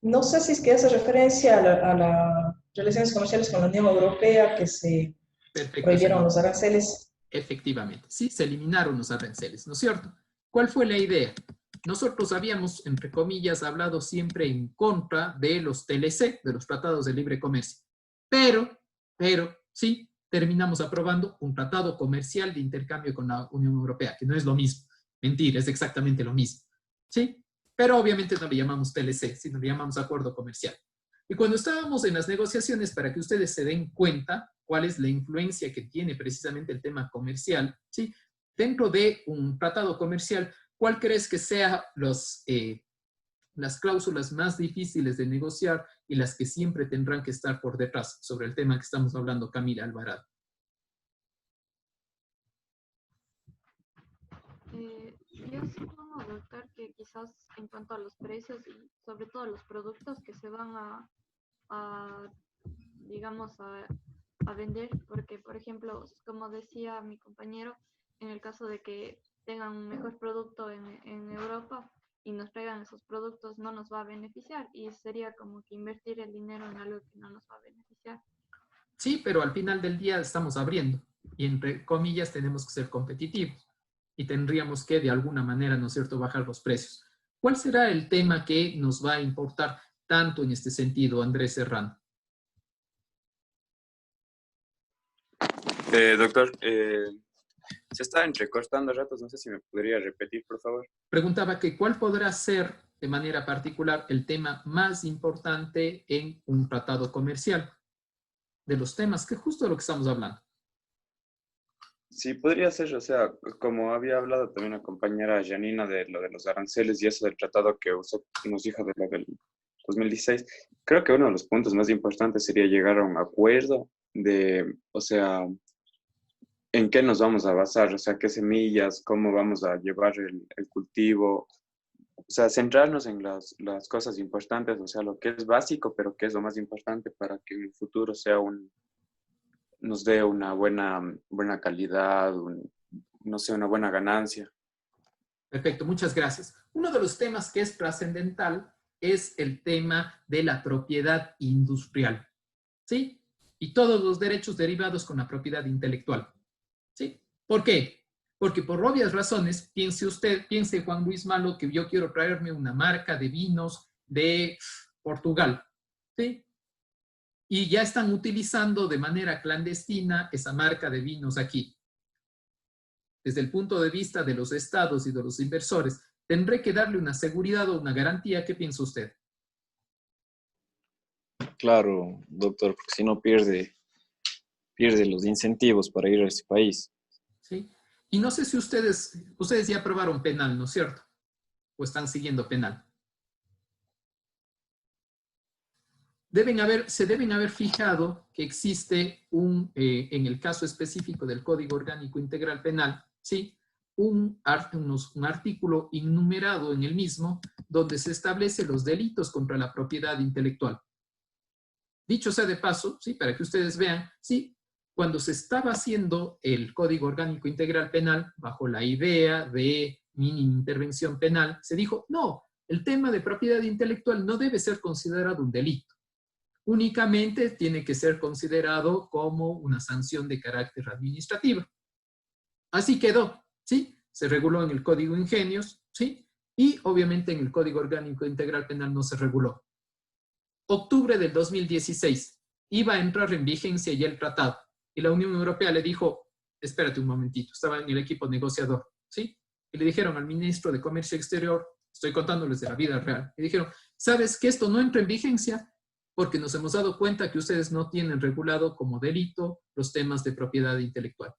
N: No sé si es que hace referencia a las relaciones comerciales con la Unión Europea, que se prohibieron los aranceles.
A: Efectivamente, sí, se eliminaron los aranceles, ¿no es cierto? ¿Cuál fue la idea? Nosotros habíamos, entre comillas, hablado siempre en contra de los TLC, de los tratados de libre comercio. Pero, sí, terminamos aprobando un tratado comercial de intercambio con la Unión Europea, que no es lo mismo. Mentira, es exactamente lo mismo. ¿Sí? Pero obviamente no le llamamos TLC, sino le llamamos acuerdo comercial. Y cuando estábamos en las negociaciones, para que ustedes se den cuenta cuál es la influencia que tiene precisamente el tema comercial, ¿sí?, dentro de un tratado comercial, ¿cuál crees que sean las cláusulas más difíciles de negociar y las que siempre tendrán que estar por detrás sobre el tema que estamos hablando, Camila Alvarado?
O: Yo supongo, doctor, que quizás en cuanto a los precios y sobre todo los productos que se van digamos, a vender, porque, por ejemplo, como decía mi compañero, en el caso de que tengan un mejor producto en Europa y nos traigan esos productos, no nos va a beneficiar y sería como que invertir el dinero en algo que no nos va a beneficiar.
A: Sí, pero al final del día estamos abriendo y entre comillas tenemos que ser competitivos y tendríamos que de alguna manera, ¿no es cierto?, bajar los precios. ¿Cuál será el tema que nos va a importar tanto en este sentido, Andrés Serrano?
P: Doctor, se está entrecortando a ratos, no sé si me podría repetir, por favor.
A: Preguntaba que cuál podrá ser de manera particular el tema más importante en un tratado comercial, de los temas que justo de lo que estamos hablando.
P: Sí, podría ser, o sea, como había hablado también la compañera Janina de lo de los aranceles y eso del tratado que usted nos dijo de lo del 2016, creo que uno de los puntos más importantes sería llegar a un acuerdo de, o sea, en qué nos vamos a basar, o sea, qué semillas, cómo vamos a llevar el cultivo, o sea, centrarnos en las cosas importantes, o sea, lo que es básico, pero que es lo más importante para que en el futuro sea nos dé una buena calidad, no sé, una buena ganancia.
A: Perfecto, muchas gracias. Uno de los temas que es trascendental es el tema de la propiedad industrial, ¿sí? Y todos los derechos derivados con la propiedad intelectual, ¿sí? ¿Por qué? Porque por obvias razones, piense Juan Luis Malo que yo quiero traerme una marca de vinos de Portugal, ¿sí? Y ya están utilizando de manera clandestina esa marca de vinos aquí. Desde el punto de vista de los estados y de los inversores, ¿tendré que darle una seguridad o una garantía? ¿Qué piensa usted?
Q: Claro, doctor, porque si no pierde los incentivos para ir a ese país.
A: ¿Sí? Y no sé si ustedes ya aprobaron penal, ¿no es cierto? ¿O están siguiendo penal? Se deben haber fijado que existe en el caso específico del Código Orgánico Integral Penal, ¿sí?, un artículo innumerado en el mismo donde se establece los delitos contra la propiedad intelectual. Dicho sea de paso, ¿sí?, para que ustedes vean, ¿sí?, cuando se estaba haciendo el Código Orgánico Integral Penal, bajo la idea de mínima intervención penal, se dijo, no, el tema de propiedad intelectual no debe ser considerado un delito. Únicamente tiene que ser considerado como una sanción de carácter administrativo. Así quedó, ¿sí? Se reguló en el Código Ingenios, ¿sí? Y obviamente en el Código Orgánico Integral Penal no se reguló. Octubre del 2016, iba a entrar en vigencia ya el tratado. Y la Unión Europea le dijo, espérate un momentito, estaba en el equipo negociador, ¿sí? Y le dijeron al ministro de Comercio Exterior, estoy contándoles de la vida real, y dijeron, ¿sabes que esto no entra en vigencia? Porque nos hemos dado cuenta que ustedes no tienen regulado como delito los temas de propiedad intelectual.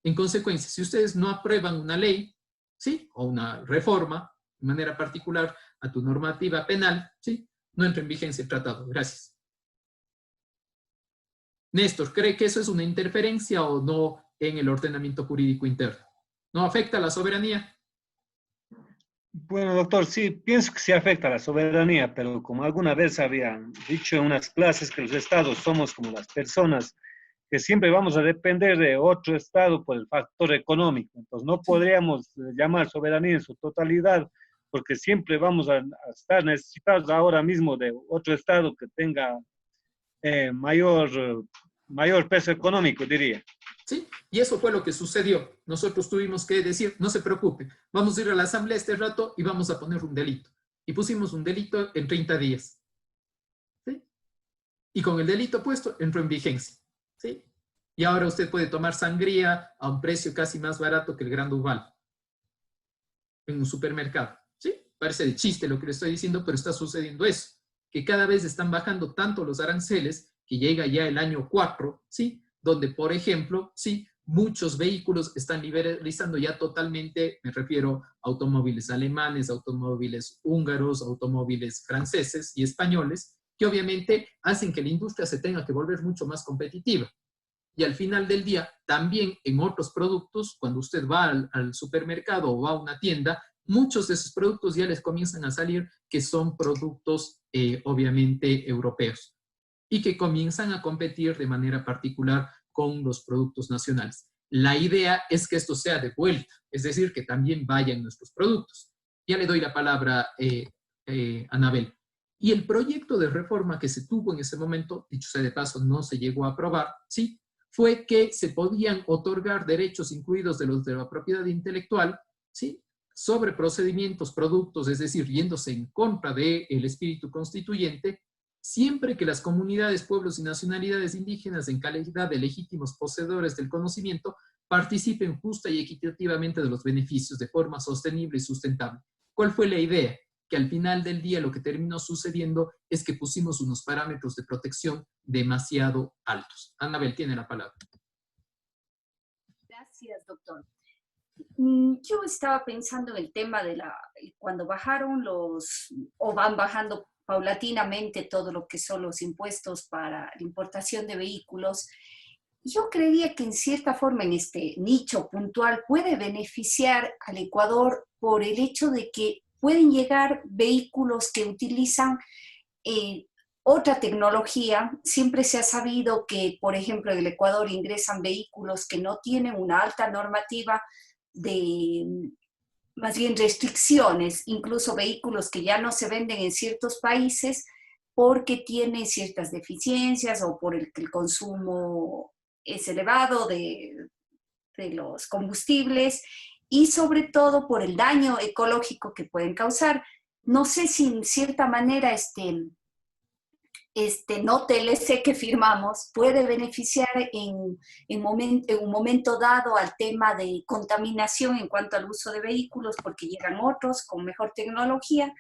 A: En consecuencia, si ustedes no aprueban una ley, ¿sí? O una reforma, de manera particular, a tu normativa penal, ¿sí? No entra en vigencia el tratado. Gracias. Néstor, ¿cree que eso es una interferencia o no en el ordenamiento jurídico interno? ¿No afecta a la soberanía?
L: Bueno, doctor, sí, pienso que sí afecta a la soberanía, pero como alguna vez habían dicho en unas clases que los estados somos como las personas, que siempre vamos a depender de otro estado por el factor económico. Entonces no podríamos llamar soberanía en su totalidad, porque siempre vamos a estar necesitados ahora mismo de otro estado que tenga mayor peso económico, diría.
A: Sí, y eso fue lo que sucedió. Nosotros tuvimos que decir, no se preocupe, vamos a ir a la asamblea este rato y vamos a poner un delito. Y pusimos un delito en 30 días. ¿Sí? Y con el delito puesto, entró en vigencia. ¿Sí? Y ahora usted puede tomar sangría a un precio casi más barato que el Gran Duval en un supermercado. ¿Sí? Parece de chiste lo que le estoy diciendo, pero está sucediendo eso. Que cada vez están bajando tanto los aranceles que llega ya el año 4, ¿sí? Donde, por ejemplo, sí, muchos vehículos están liberalizando ya totalmente, me refiero a automóviles alemanes, automóviles húngaros, automóviles franceses y españoles, que obviamente hacen que la industria se tenga que volver mucho más competitiva. Y al final del día, también en otros productos, cuando usted va al supermercado o va a una tienda, muchos de esos productos ya les comienzan a salir que son productos obviamente europeos y que comienzan a competir de manera particular con los productos nacionales. La idea es que esto sea de vuelta, es decir, que también vayan nuestros productos. Ya le doy la palabra a Anabel. Y el proyecto de reforma que se tuvo en ese momento, dicho sea de paso, no se llegó a aprobar, ¿sí? Fue que se podían otorgar derechos incluidos de los de la propiedad intelectual, ¿sí? Sobre procedimientos, productos, es decir, yéndose en contra del espíritu constituyente, siempre que las comunidades, pueblos y nacionalidades indígenas en calidad de legítimos poseedores del conocimiento participen justa y equitativamente de los beneficios de forma sostenible y sustentable. ¿Cuál fue la idea? Que al final del día lo que terminó sucediendo es que pusimos unos parámetros de protección demasiado altos. Anabel tiene la palabra.
R: Gracias, doctor. Yo estaba pensando en el tema de cuando bajaron o van bajando paulatinamente todo lo que son los impuestos para la importación de vehículos. Yo creería que en cierta forma en este nicho puntual puede beneficiar al Ecuador por el hecho de que pueden llegar vehículos que utilizan otra tecnología. Siempre se ha sabido que, por ejemplo, en el Ecuador ingresan vehículos que no tienen una alta normativa de más bien restricciones, incluso vehículos que ya no se venden en ciertos países porque tienen ciertas deficiencias o por el que el consumo es elevado de los combustibles y sobre todo por el daño ecológico que pueden causar. No sé si en cierta manera este no TLC que firmamos puede beneficiar en un momento dado al tema de contaminación en cuanto al uso de vehículos, porque llegan otros con mejor tecnología.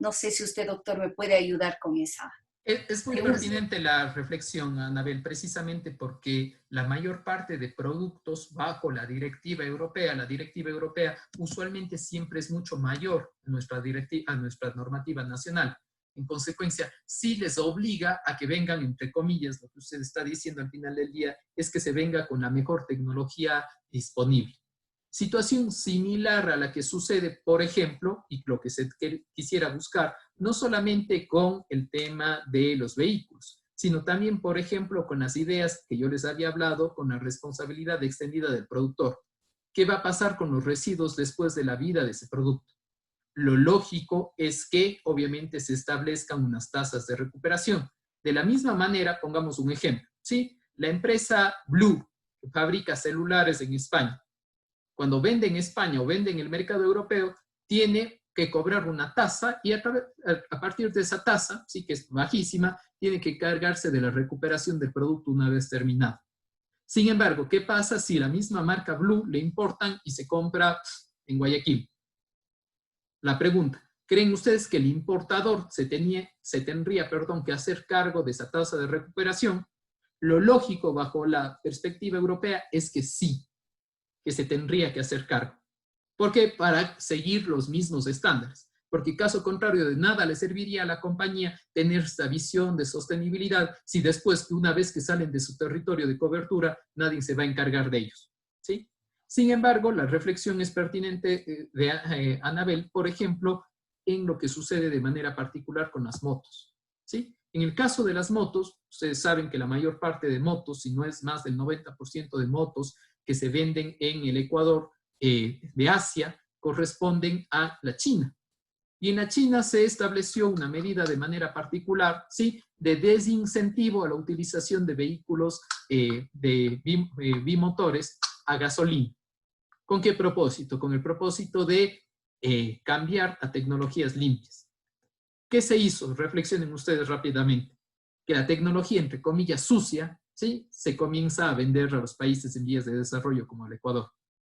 R: No sé si usted, doctor, me puede ayudar con esa.
A: Es muy pertinente la reflexión, Anabel, precisamente porque la mayor parte de productos bajo la directiva europea usualmente siempre es mucho mayor a nuestra normativa nacional. En consecuencia, sí les obliga a que vengan, entre comillas, lo que usted está diciendo al final del día, es que se venga con la mejor tecnología disponible. Situación similar a la que sucede, por ejemplo, y lo que se quisiera buscar, no solamente con el tema de los vehículos, sino también, por ejemplo, con las ideas que yo les había hablado, con la responsabilidad extendida del productor. ¿Qué va a pasar con los residuos después de la vida de ese producto? Lo lógico es que, obviamente, se establezcan unas tasas de recuperación. De la misma manera, pongamos un ejemplo, ¿sí? La empresa Blue, que fabrica celulares en España, cuando vende en España o vende en el mercado europeo, tiene que cobrar una tasa y a partir de esa tasa, sí que es bajísima, tiene que cargarse de la recuperación del producto una vez terminado. Sin embargo, ¿qué pasa si la misma marca Blue le importan y se compra en Guayaquil? La pregunta, ¿creen ustedes que el importador se tendría que hacer cargo de esa tasa de recuperación? Lo lógico bajo la perspectiva europea es que sí, que se tendría que hacer cargo. ¿Por qué? Para seguir los mismos estándares. Porque caso contrario, de nada le serviría a la compañía tener esta visión de sostenibilidad si después, una vez que salen de su territorio de cobertura, nadie se va a encargar de ellos, ¿sí? Sin embargo, la reflexión es pertinente de Anabel, por ejemplo, en lo que sucede de manera particular con las motos, ¿sí? En el caso de las motos, ustedes saben que la mayor parte de motos, si no es más del 90% de motos que se venden en el Ecuador de Asia, corresponden a la China. Y en la China se estableció una medida de manera particular, ¿sí?, de desincentivo a la utilización de vehículos bimotores a gasolina. ¿Con qué propósito? Con el propósito de cambiar a tecnologías limpias. ¿Qué se hizo? Reflexionen ustedes rápidamente. Que la tecnología, entre comillas, sucia, ¿sí?, se comienza a vender a los países en vías de desarrollo como el Ecuador.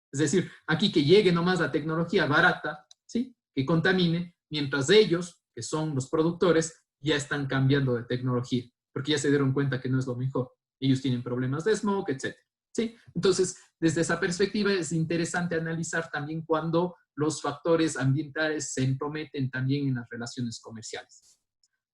A: Es decir, aquí que llegue nomás la tecnología barata, ¿sí?, que contamine, mientras ellos, que son los productores, ya están cambiando de tecnología, porque ya se dieron cuenta que no es lo mejor. Ellos tienen problemas de smog, etc. ¿Sí? Entonces, desde esa perspectiva es interesante analizar también cuando los factores ambientales se entrometen también en las relaciones comerciales.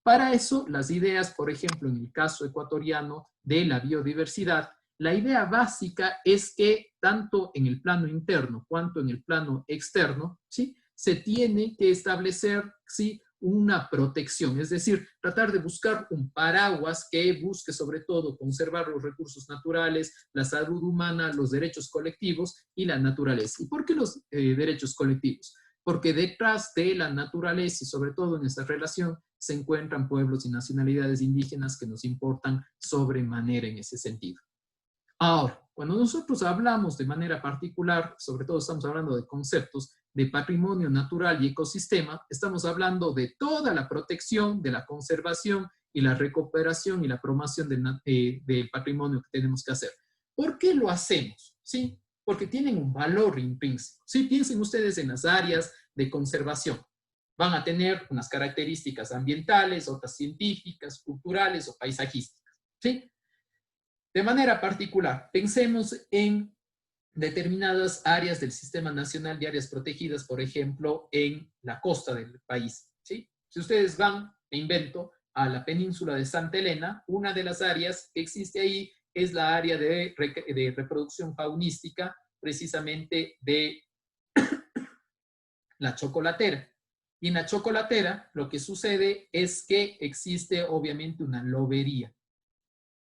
A: Para eso, las ideas, por ejemplo, en el caso ecuatoriano de la biodiversidad, la idea básica es que tanto en el plano interno cuanto en el plano externo, ¿sí?, se tiene que establecer, ¿sí?, una protección, es decir, tratar de buscar un paraguas que busque sobre todo conservar los recursos naturales, la salud humana, los derechos colectivos y la naturaleza. ¿Y por qué los derechos colectivos? Porque detrás de la naturaleza y sobre todo en esta relación se encuentran pueblos y nacionalidades indígenas que nos importan sobremanera en ese sentido. Ahora, cuando nosotros hablamos de manera particular, sobre todo estamos hablando de conceptos de patrimonio natural y ecosistema, estamos hablando de toda la protección, de la conservación y la recuperación y la promoción del patrimonio que tenemos que hacer. ¿Por qué lo hacemos? ¿Sí? Porque tienen un valor intrínseco. ¿Sí? Piensen ustedes en las áreas de conservación. Van a tener unas características ambientales, otras científicas, culturales o paisajísticas. ¿Sí? De manera particular, pensemos en determinadas áreas del Sistema Nacional de Áreas Protegidas, por ejemplo, en la costa del país, ¿sí? Si ustedes van, me invento, a la península de Santa Elena, una de las áreas que existe ahí es la área de reproducción faunística, precisamente de la chocolatera. Y en la chocolatera lo que sucede es que existe obviamente una lobería.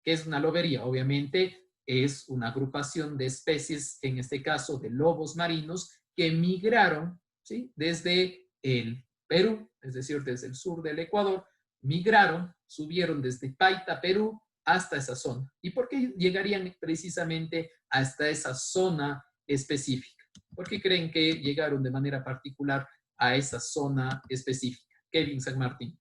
A: ¿Qué es una lobería? Obviamente es una agrupación de especies, en este caso de lobos marinos, que migraron, ¿sí?, desde el Perú, es decir, desde el sur del Ecuador, migraron, subieron desde Paita, Perú, hasta esa zona. ¿Y por qué llegarían precisamente hasta esa zona específica? ¿Por qué creen que llegaron de manera particular a esa zona específica? Kevin San Martín.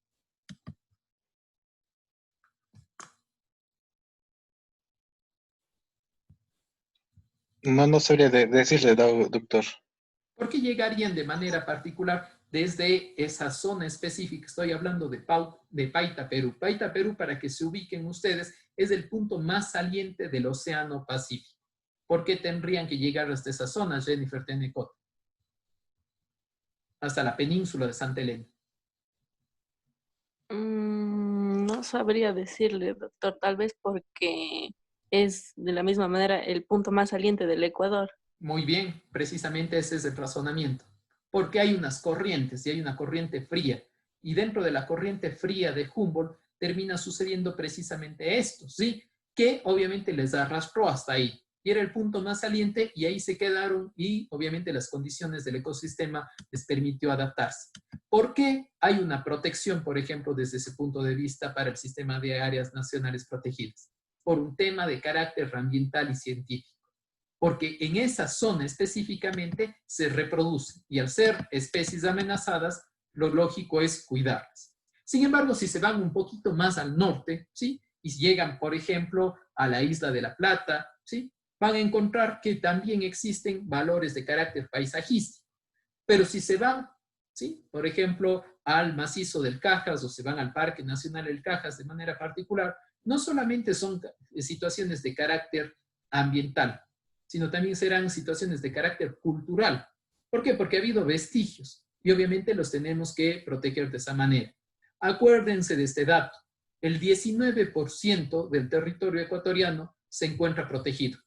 J: No sabría decirle, doctor.
A: ¿Por qué llegarían de manera particular desde esa zona específica? Estoy hablando de Paita, Perú. Paita, Perú, para que se ubiquen ustedes, es el punto más saliente del Océano Pacífico. ¿Por qué tendrían que llegar hasta esa zona, Jennifer Tenecot? Hasta la península de Santa Elena.
S: No sabría decirle, doctor, tal vez porque es de la misma manera el punto más saliente del Ecuador.
A: Muy bien, precisamente ese es el razonamiento. Porque hay unas corrientes y hay una corriente fría. Y dentro de la corriente fría de Humboldt termina sucediendo precisamente esto, ¿sí? Que obviamente les arrastró hasta ahí. Y era el punto más saliente y ahí se quedaron y obviamente las condiciones del ecosistema les permitió adaptarse. ¿Por qué hay una protección, por ejemplo, desde ese punto de vista para el sistema de áreas nacionales protegidas? Por un tema de carácter ambiental y científico. Porque en esa zona específicamente se reproducen y al ser especies amenazadas, lo lógico es cuidarlas. Sin embargo, si se van un poquito más al norte, ¿sí? Y llegan, por ejemplo, a la isla de La Plata, ¿sí? Van a encontrar que también existen valores de carácter paisajístico. Pero si se van, ¿sí? Por ejemplo, al macizo del Cajas o se van al Parque Nacional del Cajas de manera particular, no solamente son situaciones de carácter ambiental, sino también serán situaciones de carácter cultural. ¿Por qué? Porque ha habido vestigios y obviamente los tenemos que proteger de esa manera. Acuérdense de este dato. El 19% del territorio ecuatoriano se encuentra protegido.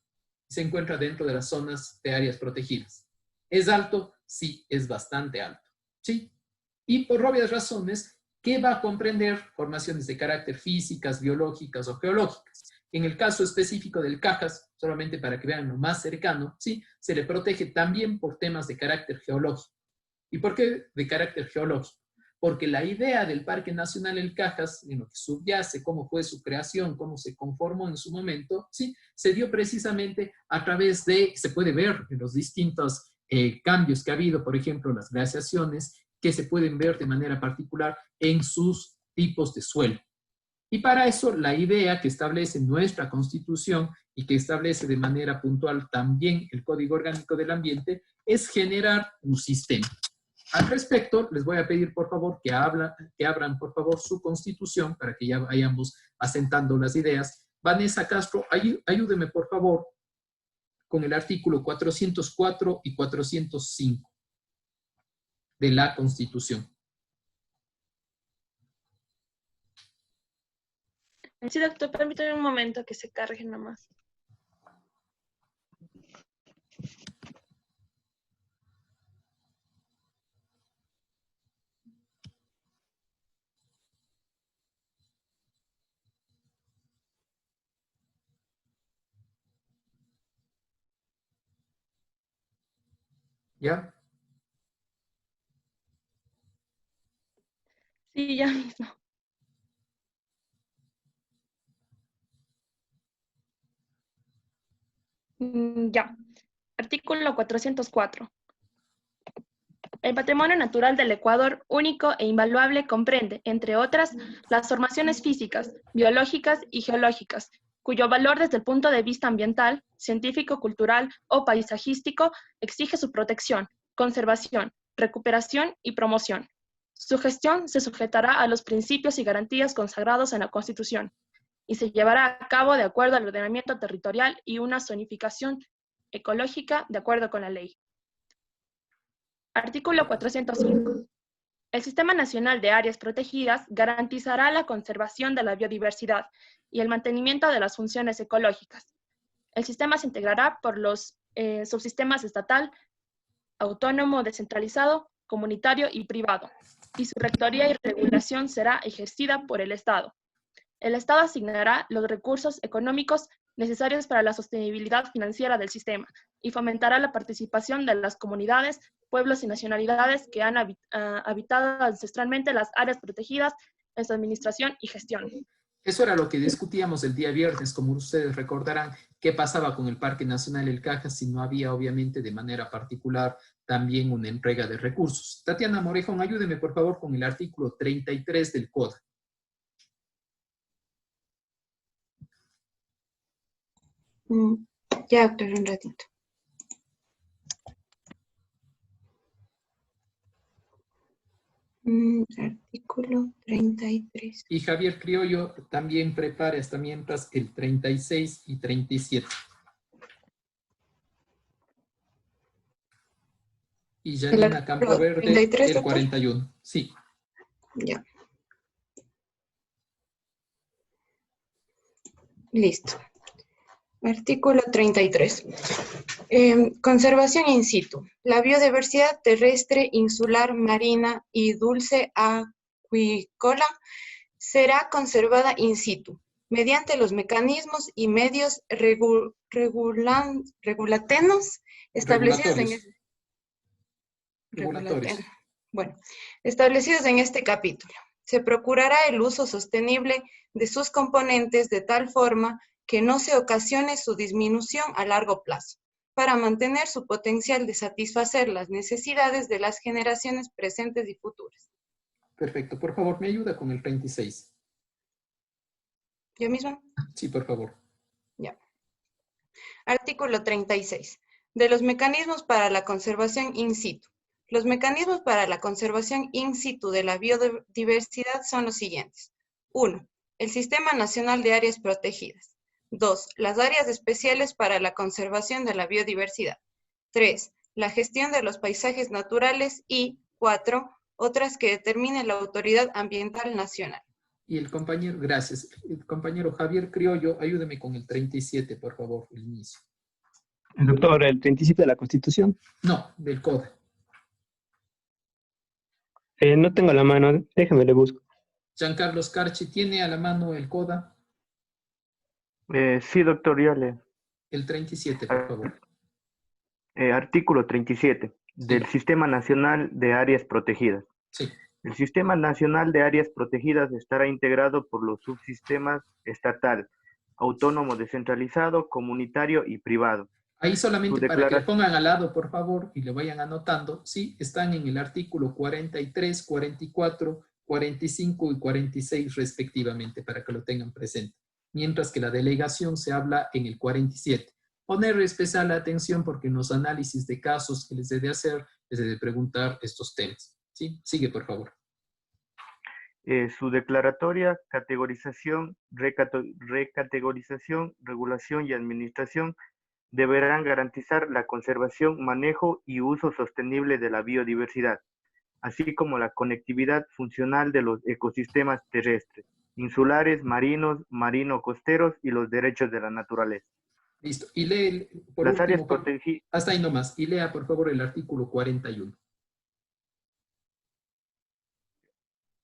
A: Se encuentra dentro de las zonas de áreas protegidas. ¿Es alto? Sí, es bastante alto. ¿Sí? Y por obvias razones, ¿qué va a comprender? Formaciones de carácter físicas, biológicas o geológicas. En el caso específico del Cajas, solamente para que vean lo más cercano, ¿sí? Se le protege también por temas de carácter geológico. ¿Y por qué de carácter geológico? Porque la idea del Parque Nacional El Cajas, en lo que subyace, cómo fue su creación, cómo se conformó en su momento, ¿sí? Se dio precisamente a través de, se puede ver en los distintos cambios que ha habido, por ejemplo, las glaciaciones, que se pueden ver de manera particular en sus tipos de suelo. Y para eso, la idea que establece nuestra Constitución y que establece de manera puntual también el Código Orgánico del Ambiente es generar un sistema. Al respecto, les voy a pedir, por favor, que abran, por favor, su Constitución para que ya vayamos asentando las ideas. Vanessa Castro, ayúdeme, por favor, con el artículo 404 y 405 de la Constitución.
S: Sí, doctor, permítame un momento que se cargue nomás.
A: ¿Ya?
S: Sí, ya mismo. Ya. Artículo 404. El patrimonio natural del Ecuador, único e invaluable, comprende, entre otras, las formaciones físicas, biológicas y geológicas, cuyo valor desde el punto de vista ambiental, científico, cultural o paisajístico exige su protección, conservación, recuperación y promoción. Su gestión se sujetará a los principios y garantías consagrados en la Constitución y se llevará a cabo de acuerdo al ordenamiento territorial y una zonificación ecológica de acuerdo con la ley. Artículo 405. El Sistema Nacional de Áreas Protegidas garantizará la conservación de la biodiversidad y el mantenimiento de las funciones ecológicas. El sistema se integrará por los subsistemas estatal, autónomo, descentralizado, comunitario y privado, y su rectoría y regulación será ejercida por el Estado. El Estado asignará los recursos económicos necesarios para la sostenibilidad financiera del sistema y fomentará la participación de las comunidades, pueblos y nacionalidades que han habitado ancestralmente las áreas protegidas en su administración y gestión.
A: Eso era lo que discutíamos el día viernes, como ustedes recordarán, qué pasaba con el Parque Nacional El Cajas si no había, obviamente, de manera particular también una entrega de recursos. Tatiana Morejón, ayúdeme, por favor, con el artículo 33 del CODA.
M: Ya, doctor, un ratito. Artículo 33.
A: Y Javier Criollo también prepare hasta mientras el 36 y 37. Y Janina Campoverde, 33, el 41. Doctor. Sí.
M: Ya. Listo. Artículo 33. Conservación in situ. La biodiversidad terrestre, insular, marina y dulce acuícola
T: será conservada in situ, mediante los mecanismos y medios regulatorios establecidos en establecidos en este capítulo. Se procurará el uso sostenible de sus componentes de tal forma que no se ocasione su disminución a largo plazo, para mantener su potencial de satisfacer las necesidades de las generaciones presentes y futuras.
A: Perfecto. Por favor, ¿me ayuda con el 36?
T: ¿Yo misma?
A: Sí, por favor.
T: Ya. Artículo 36. De los mecanismos para la conservación in situ. Los mecanismos para la conservación in situ de la biodiversidad son los siguientes. 1. El Sistema Nacional de Áreas Protegidas. 2. Las áreas especiales para la conservación de la biodiversidad. 3. La gestión de los paisajes naturales y 4. Otras que determine la Autoridad Ambiental Nacional.
A: Y el compañero, gracias. El compañero Javier Criollo, ayúdeme con el 37, por favor, el inicio.
U: Doctor, ¿el 37 de la Constitución?
A: No, del CODA.
U: No tengo a la mano, déjame le busco.
A: Giancarlo Scarchi, ¿tiene a la mano el CODA?
V: Sí, doctor, ya le.
A: El 37, por favor.
V: Artículo 37, del Sistema Nacional de Áreas Protegidas.
A: Sí.
V: El Sistema Nacional de Áreas Protegidas estará integrado por los subsistemas estatal, autónomo, descentralizado, comunitario y privado.
A: Ahí solamente para que le pongan al lado, por favor, y le vayan anotando, sí, están en el artículo 43, 44, 45 y 46 respectivamente, para que lo tengan presente. Mientras que la delegación se habla en el 47. Poner especial atención porque en los análisis de casos que les debe hacer, les debe preguntar estos temas. ¿Sí? Sigue, por favor.
V: Su declaratoria, categorización, recategorización, regulación y administración deberán garantizar la conservación, manejo y uso sostenible de la biodiversidad, así como la conectividad funcional de los ecosistemas terrestres, insulares, marinos, marino-costeros y los derechos de la naturaleza.
A: Listo. Y lee, por
V: las
A: último,
V: áreas protegidas.
A: Hasta ahí nomás. Y lea, por favor, el artículo 41.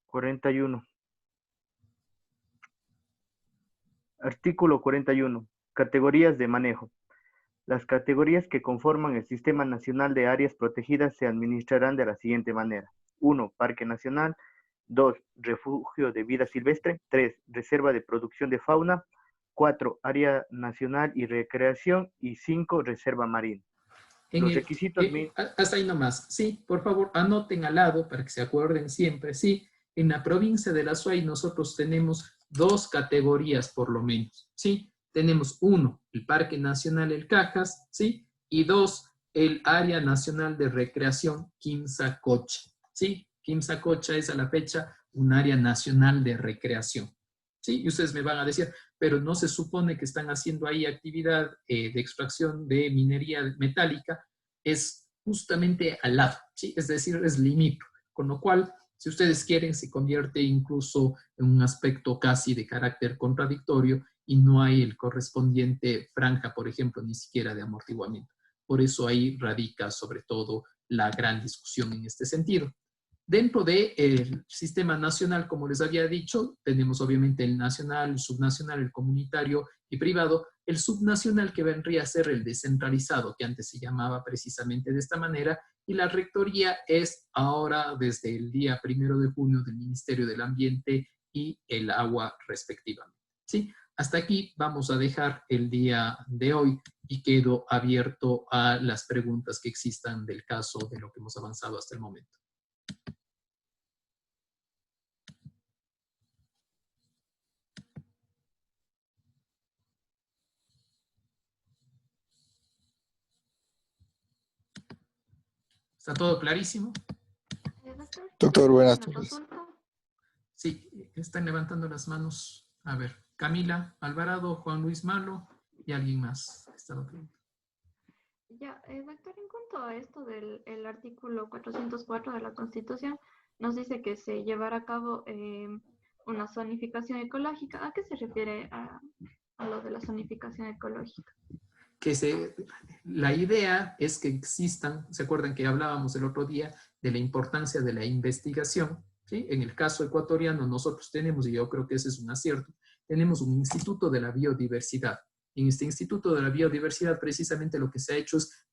V: 41. Artículo 41. Categorías de manejo. Las categorías que conforman el Sistema Nacional de Áreas Protegidas se administrarán de la siguiente manera. 1. Parque Nacional. 2. Refugio de vida silvestre. 3. Reserva de producción de fauna. 4. Área nacional y recreación. Y 5. Reserva marina. Los requisitos...
A: hasta ahí nomás. Sí, por favor, anoten al lado para que se acuerden siempre. Sí, en la provincia de la Suay nosotros tenemos 2 categorías por lo menos. Sí, tenemos 1, el Parque Nacional El Cajas, ¿sí? Y 2, el Área Nacional de Recreación Quimsacocha, ¿sí? Quimsacocha es a la fecha un área nacional de recreación, ¿sí? Y ustedes me van a decir, pero no se supone que están haciendo ahí actividad de extracción de minería metálica, es justamente al lado, ¿sí? Es decir, es limítrofe, con lo cual, si ustedes quieren, se convierte incluso en un aspecto casi de carácter contradictorio y no hay el correspondiente franja, por ejemplo, ni siquiera de amortiguamiento. Por eso ahí radica sobre todo la gran discusión en este sentido. Dentro del sistema nacional, como les había dicho, tenemos obviamente el nacional, el subnacional, el comunitario y privado. El subnacional que vendría a ser el descentralizado, que antes se llamaba precisamente de esta manera, y la rectoría es ahora desde el día 1 de junio del Ministerio del Ambiente y el Agua respectivamente. ¿Sí? Hasta aquí vamos a dejar el día de hoy y quedo abierto a las preguntas que existan del caso de lo que hemos avanzado hasta el momento. ¿Está todo clarísimo?
W: Doctor, buenas tardes.
A: Sí, están levantando las manos. A ver, Camila Alvarado, Juan Luis Malo y alguien más.
O: Ya, doctor, en cuanto a esto del artículo 404 de la Constitución, nos dice que se llevará a cabo una zonificación ecológica. ¿A qué se refiere a lo de la zonificación ecológica?
A: La idea es que existan, ¿se acuerdan que hablábamos el otro día de la importancia de la investigación? ¿sí? En el caso ecuatoriano nosotros tenemos, y yo creo que ese es un acierto, tenemos un Instituto de la Biodiversidad. En este Instituto de la Biodiversidad precisamente lo que se ha hecho es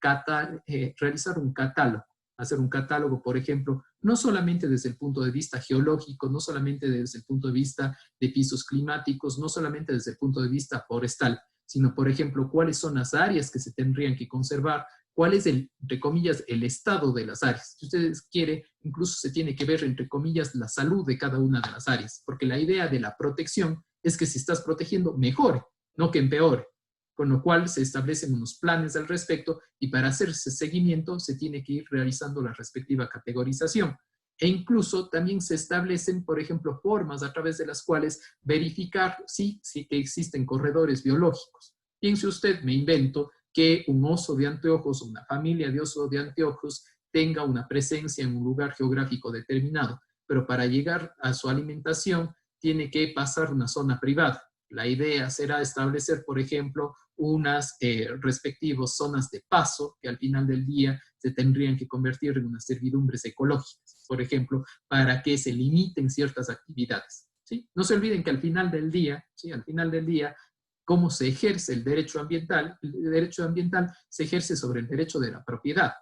A: realizar un catálogo, hacer un catálogo, por ejemplo, no solamente desde el punto de vista geológico, no solamente desde el punto de vista de pisos climáticos, no solamente desde el punto de vista forestal, sino, por ejemplo, cuáles son las áreas que se tendrían que conservar, cuál es, entre comillas, el estado de las áreas. Si ustedes quieren, incluso se tiene que ver, entre comillas, la salud de cada una de las áreas, porque la idea de la protección es que si estás protegiendo, mejore, no que empeore. Con lo cual se establecen unos planes al respecto y para hacer ese seguimiento se tiene que ir realizando la respectiva categorización. E incluso también se establecen, por ejemplo, formas a través de las cuales verificar si que existen corredores biológicos. Piense usted, me invento, que un oso de anteojos o una familia de osos de anteojos tenga una presencia en un lugar geográfico determinado, pero para llegar a su alimentación tiene que pasar una zona privada. La idea será establecer, por ejemplo, unas respectivas zonas de paso que al final del día se tendrían que convertir en unas servidumbres ecológicas, por ejemplo, para que se limiten ciertas actividades, ¿sí? No se olviden que al final del día, ¿sí? Al final del día, cómo se ejerce el derecho ambiental se ejerce sobre el derecho de la propiedad.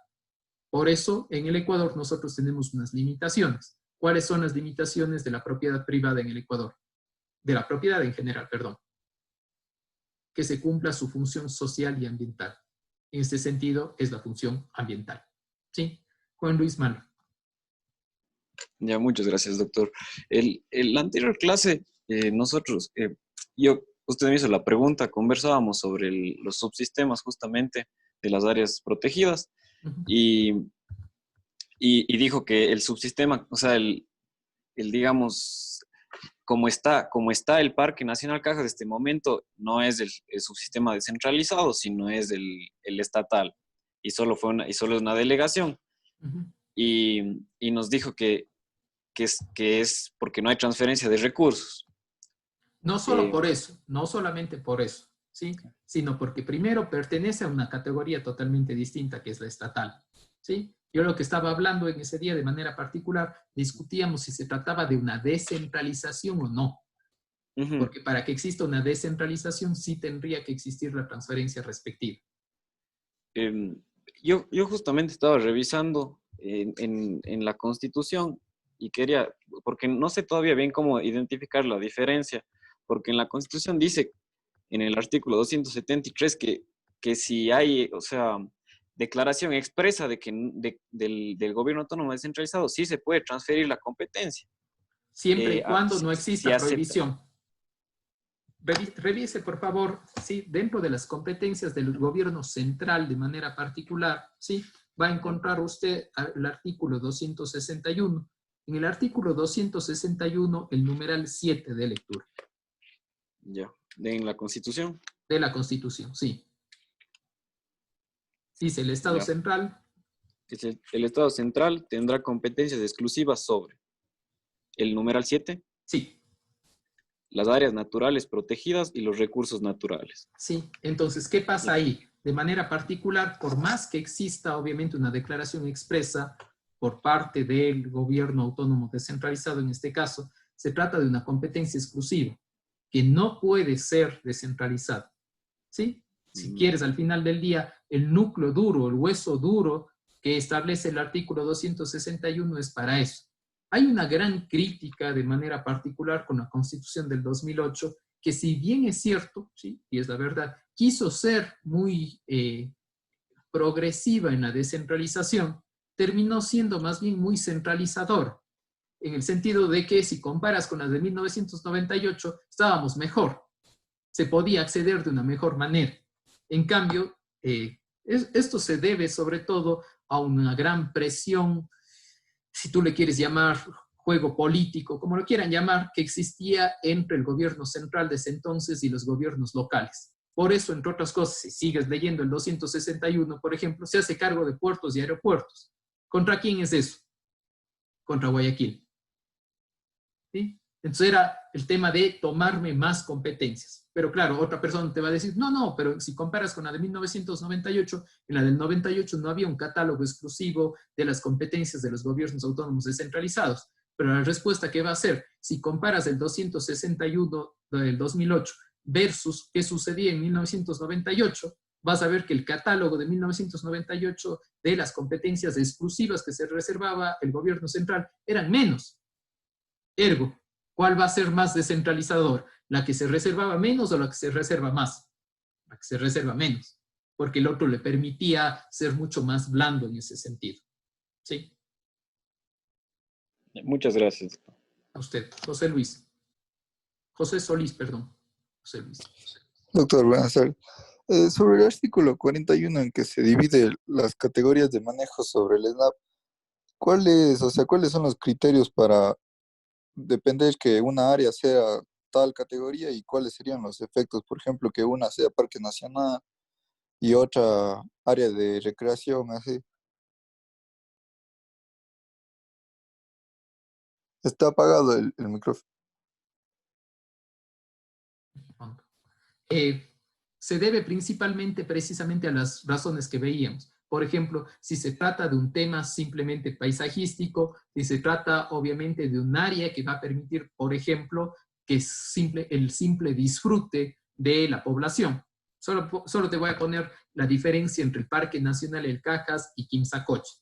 A: Por eso, en el Ecuador nosotros tenemos unas limitaciones. ¿Cuáles son las limitaciones de la propiedad privada en el Ecuador? De la propiedad en general, perdón. Que se cumpla su función social y ambiental. En este sentido, es la función ambiental. ¿Sí? Juan Luis Malo.
Q: Ya, muchas gracias, doctor. La anterior clase, nosotros, usted me hizo la pregunta, conversábamos sobre los subsistemas justamente de las áreas protegidas y dijo que el subsistema, o sea, digamos, como está el Parque Nacional Cajas de este momento, no es el subsistema descentralizado, sino es el estatal, y solo es una delegación. Y nos dijo que es porque no hay transferencia de recursos.
A: No solo por eso, no solamente por eso, ¿sí? Sino porque primero pertenece a una categoría totalmente distinta, que es la estatal, ¿sí? Yo lo que estaba hablando en ese día de manera particular, discutíamos si se trataba de una descentralización o no. Porque para que exista una descentralización sí tendría que existir la transferencia respectiva.
Q: Yo justamente estaba revisando en la Constitución y quería, porque no sé todavía bien cómo identificar la diferencia, porque en la Constitución dice, en el artículo 273, que si hay, o sea, declaración expresa de que del gobierno autónomo descentralizado, sí se puede transferir la competencia.
A: Siempre y cuando no exista prohibición. Revise, por favor, ¿sí? Dentro de las competencias del gobierno central de manera particular, ¿sí? Va a encontrar usted el artículo 261. En el artículo 261, el numeral 7 de lectura.
Q: Ya, ¿en la Constitución?
A: De la Constitución, sí. Dice, el Estado central.
Q: Dice, el Estado central tendrá competencias exclusivas sobre el numeral 7.
A: Sí.
Q: Las áreas naturales protegidas y los recursos naturales.
A: Sí, entonces, ¿qué pasa ahí? De manera particular, por más que exista obviamente una declaración expresa por parte del gobierno autónomo descentralizado en este caso, se trata de una competencia exclusiva que no puede ser descentralizada. ¿Sí? Si quieres, al final del día, el núcleo duro, el hueso duro que establece el artículo 261 es para eso. Hay una gran crítica de manera particular con la Constitución del 2008, que si bien es cierto, ¿sí? Y es la verdad, quiso ser muy progresiva en la descentralización, terminó siendo más bien muy centralizador, en el sentido de que si comparas con las de 1998, estábamos mejor, se podía acceder de una mejor manera. En cambio, esto se debe sobre todo a una gran presión, si tú le quieres llamar juego político, como lo quieran llamar, que existía entre el gobierno central de ese entonces y los gobiernos locales. Por eso, entre otras cosas, si sigues leyendo el 261, por ejemplo, se hace cargo de puertos y aeropuertos. ¿Contra quién es eso? Contra Guayaquil. ¿Sí? Entonces era el tema de tomarme más competencias. Pero claro, otra persona te va a decir, no, pero si comparas con la de 1998, en la del 98 no había un catálogo exclusivo de las competencias de los gobiernos autónomos descentralizados. Pero la respuesta que va a ser, si comparas el 261 del 2008 versus qué sucedía en 1998, vas a ver que el catálogo de 1998 de las competencias exclusivas que se reservaba el gobierno central eran menos. Ergo, ¿cuál va a ser más descentralizador? ¿La que se reservaba menos o la que se reserva más? La que se reserva menos, porque el otro le permitía ser mucho más blando en ese sentido. ¿Sí?
Q: Muchas gracias.
A: A usted, José Luis. José Solís, perdón. José Luis.
W: Doctor, buenas tardes. Sobre el artículo 41 en que se divide las categorías de manejo sobre el SNAP, ¿cuáles son los criterios para depender que una área sea tal categoría y cuáles serían los efectos? Por ejemplo, que una sea parque nacional y otra área de recreación, así. Está apagado el micrófono.
A: Se debe principalmente precisamente a las razones que veíamos. Por ejemplo, si se trata de un tema simplemente paisajístico, si se trata obviamente de un área que va a permitir, por ejemplo, que el simple disfrute de la población. Solo te voy a poner la diferencia entre el Parque Nacional El Cajas y Quimsacocha.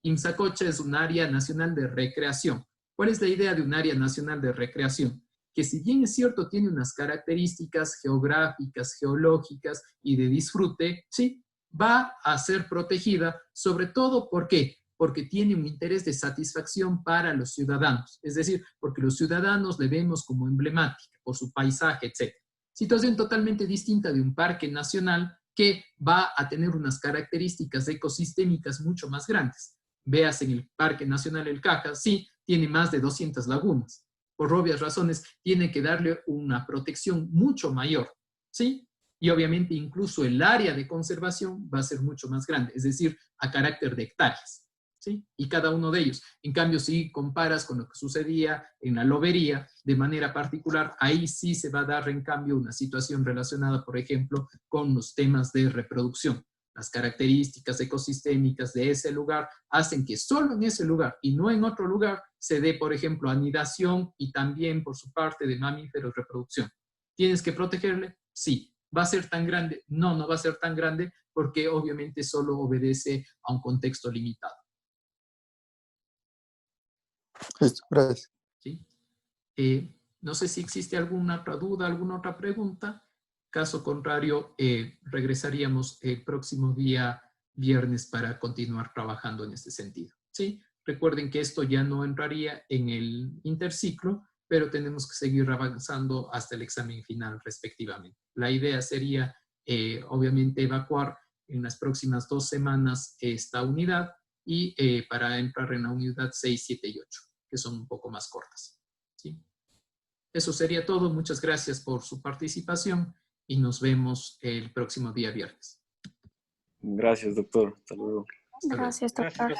A: Quimsacocha es un área nacional de recreación. ¿Cuál es la idea de un área nacional de recreación? Que si bien es cierto tiene unas características geográficas, geológicas y de disfrute, sí, va a ser protegida, sobre todo, ¿por qué? Porque tiene un interés de satisfacción para los ciudadanos, es decir, porque los ciudadanos le vemos como emblemática por su paisaje, etc. Situación totalmente distinta de un parque nacional que va a tener unas características ecosistémicas mucho más grandes. Veas en el Parque Nacional El Cajas, sí, tiene más de 200 lagunas. Por obvias razones, tiene que darle una protección mucho mayor, ¿sí? Y obviamente incluso el área de conservación va a ser mucho más grande, es decir, a carácter de hectáreas, ¿sí? Y cada uno de ellos. En cambio, si comparas con lo que sucedía en la lobería, de manera particular, ahí sí se va a dar en cambio una situación relacionada, por ejemplo, con los temas de reproducción. Las características ecosistémicas de ese lugar hacen que solo en ese lugar y no en otro lugar se dé, por ejemplo, anidación y también por su parte de mamíferos reproducción. ¿Tienes que protegerle? Sí. ¿Va a ser tan grande? No, no va a ser tan grande porque obviamente solo obedece a un contexto limitado.
W: Listo, gracias.
A: ¿Sí? No sé si existe alguna otra duda, alguna otra pregunta. Caso contrario, regresaríamos el próximo día viernes para continuar trabajando en este sentido. ¿Sí? Recuerden que esto ya no entraría en el interciclo, pero tenemos que seguir avanzando hasta el examen final respectivamente. La idea sería, obviamente, evacuar en las próximas 2 semanas esta unidad y para entrar en la unidad 6, 7 y 8, que son un poco más cortas. ¿Sí? Eso sería todo. Muchas gracias por su participación y nos vemos el próximo día viernes.
Q: Gracias, doctor. Hasta luego.
H: Gracias, doctor.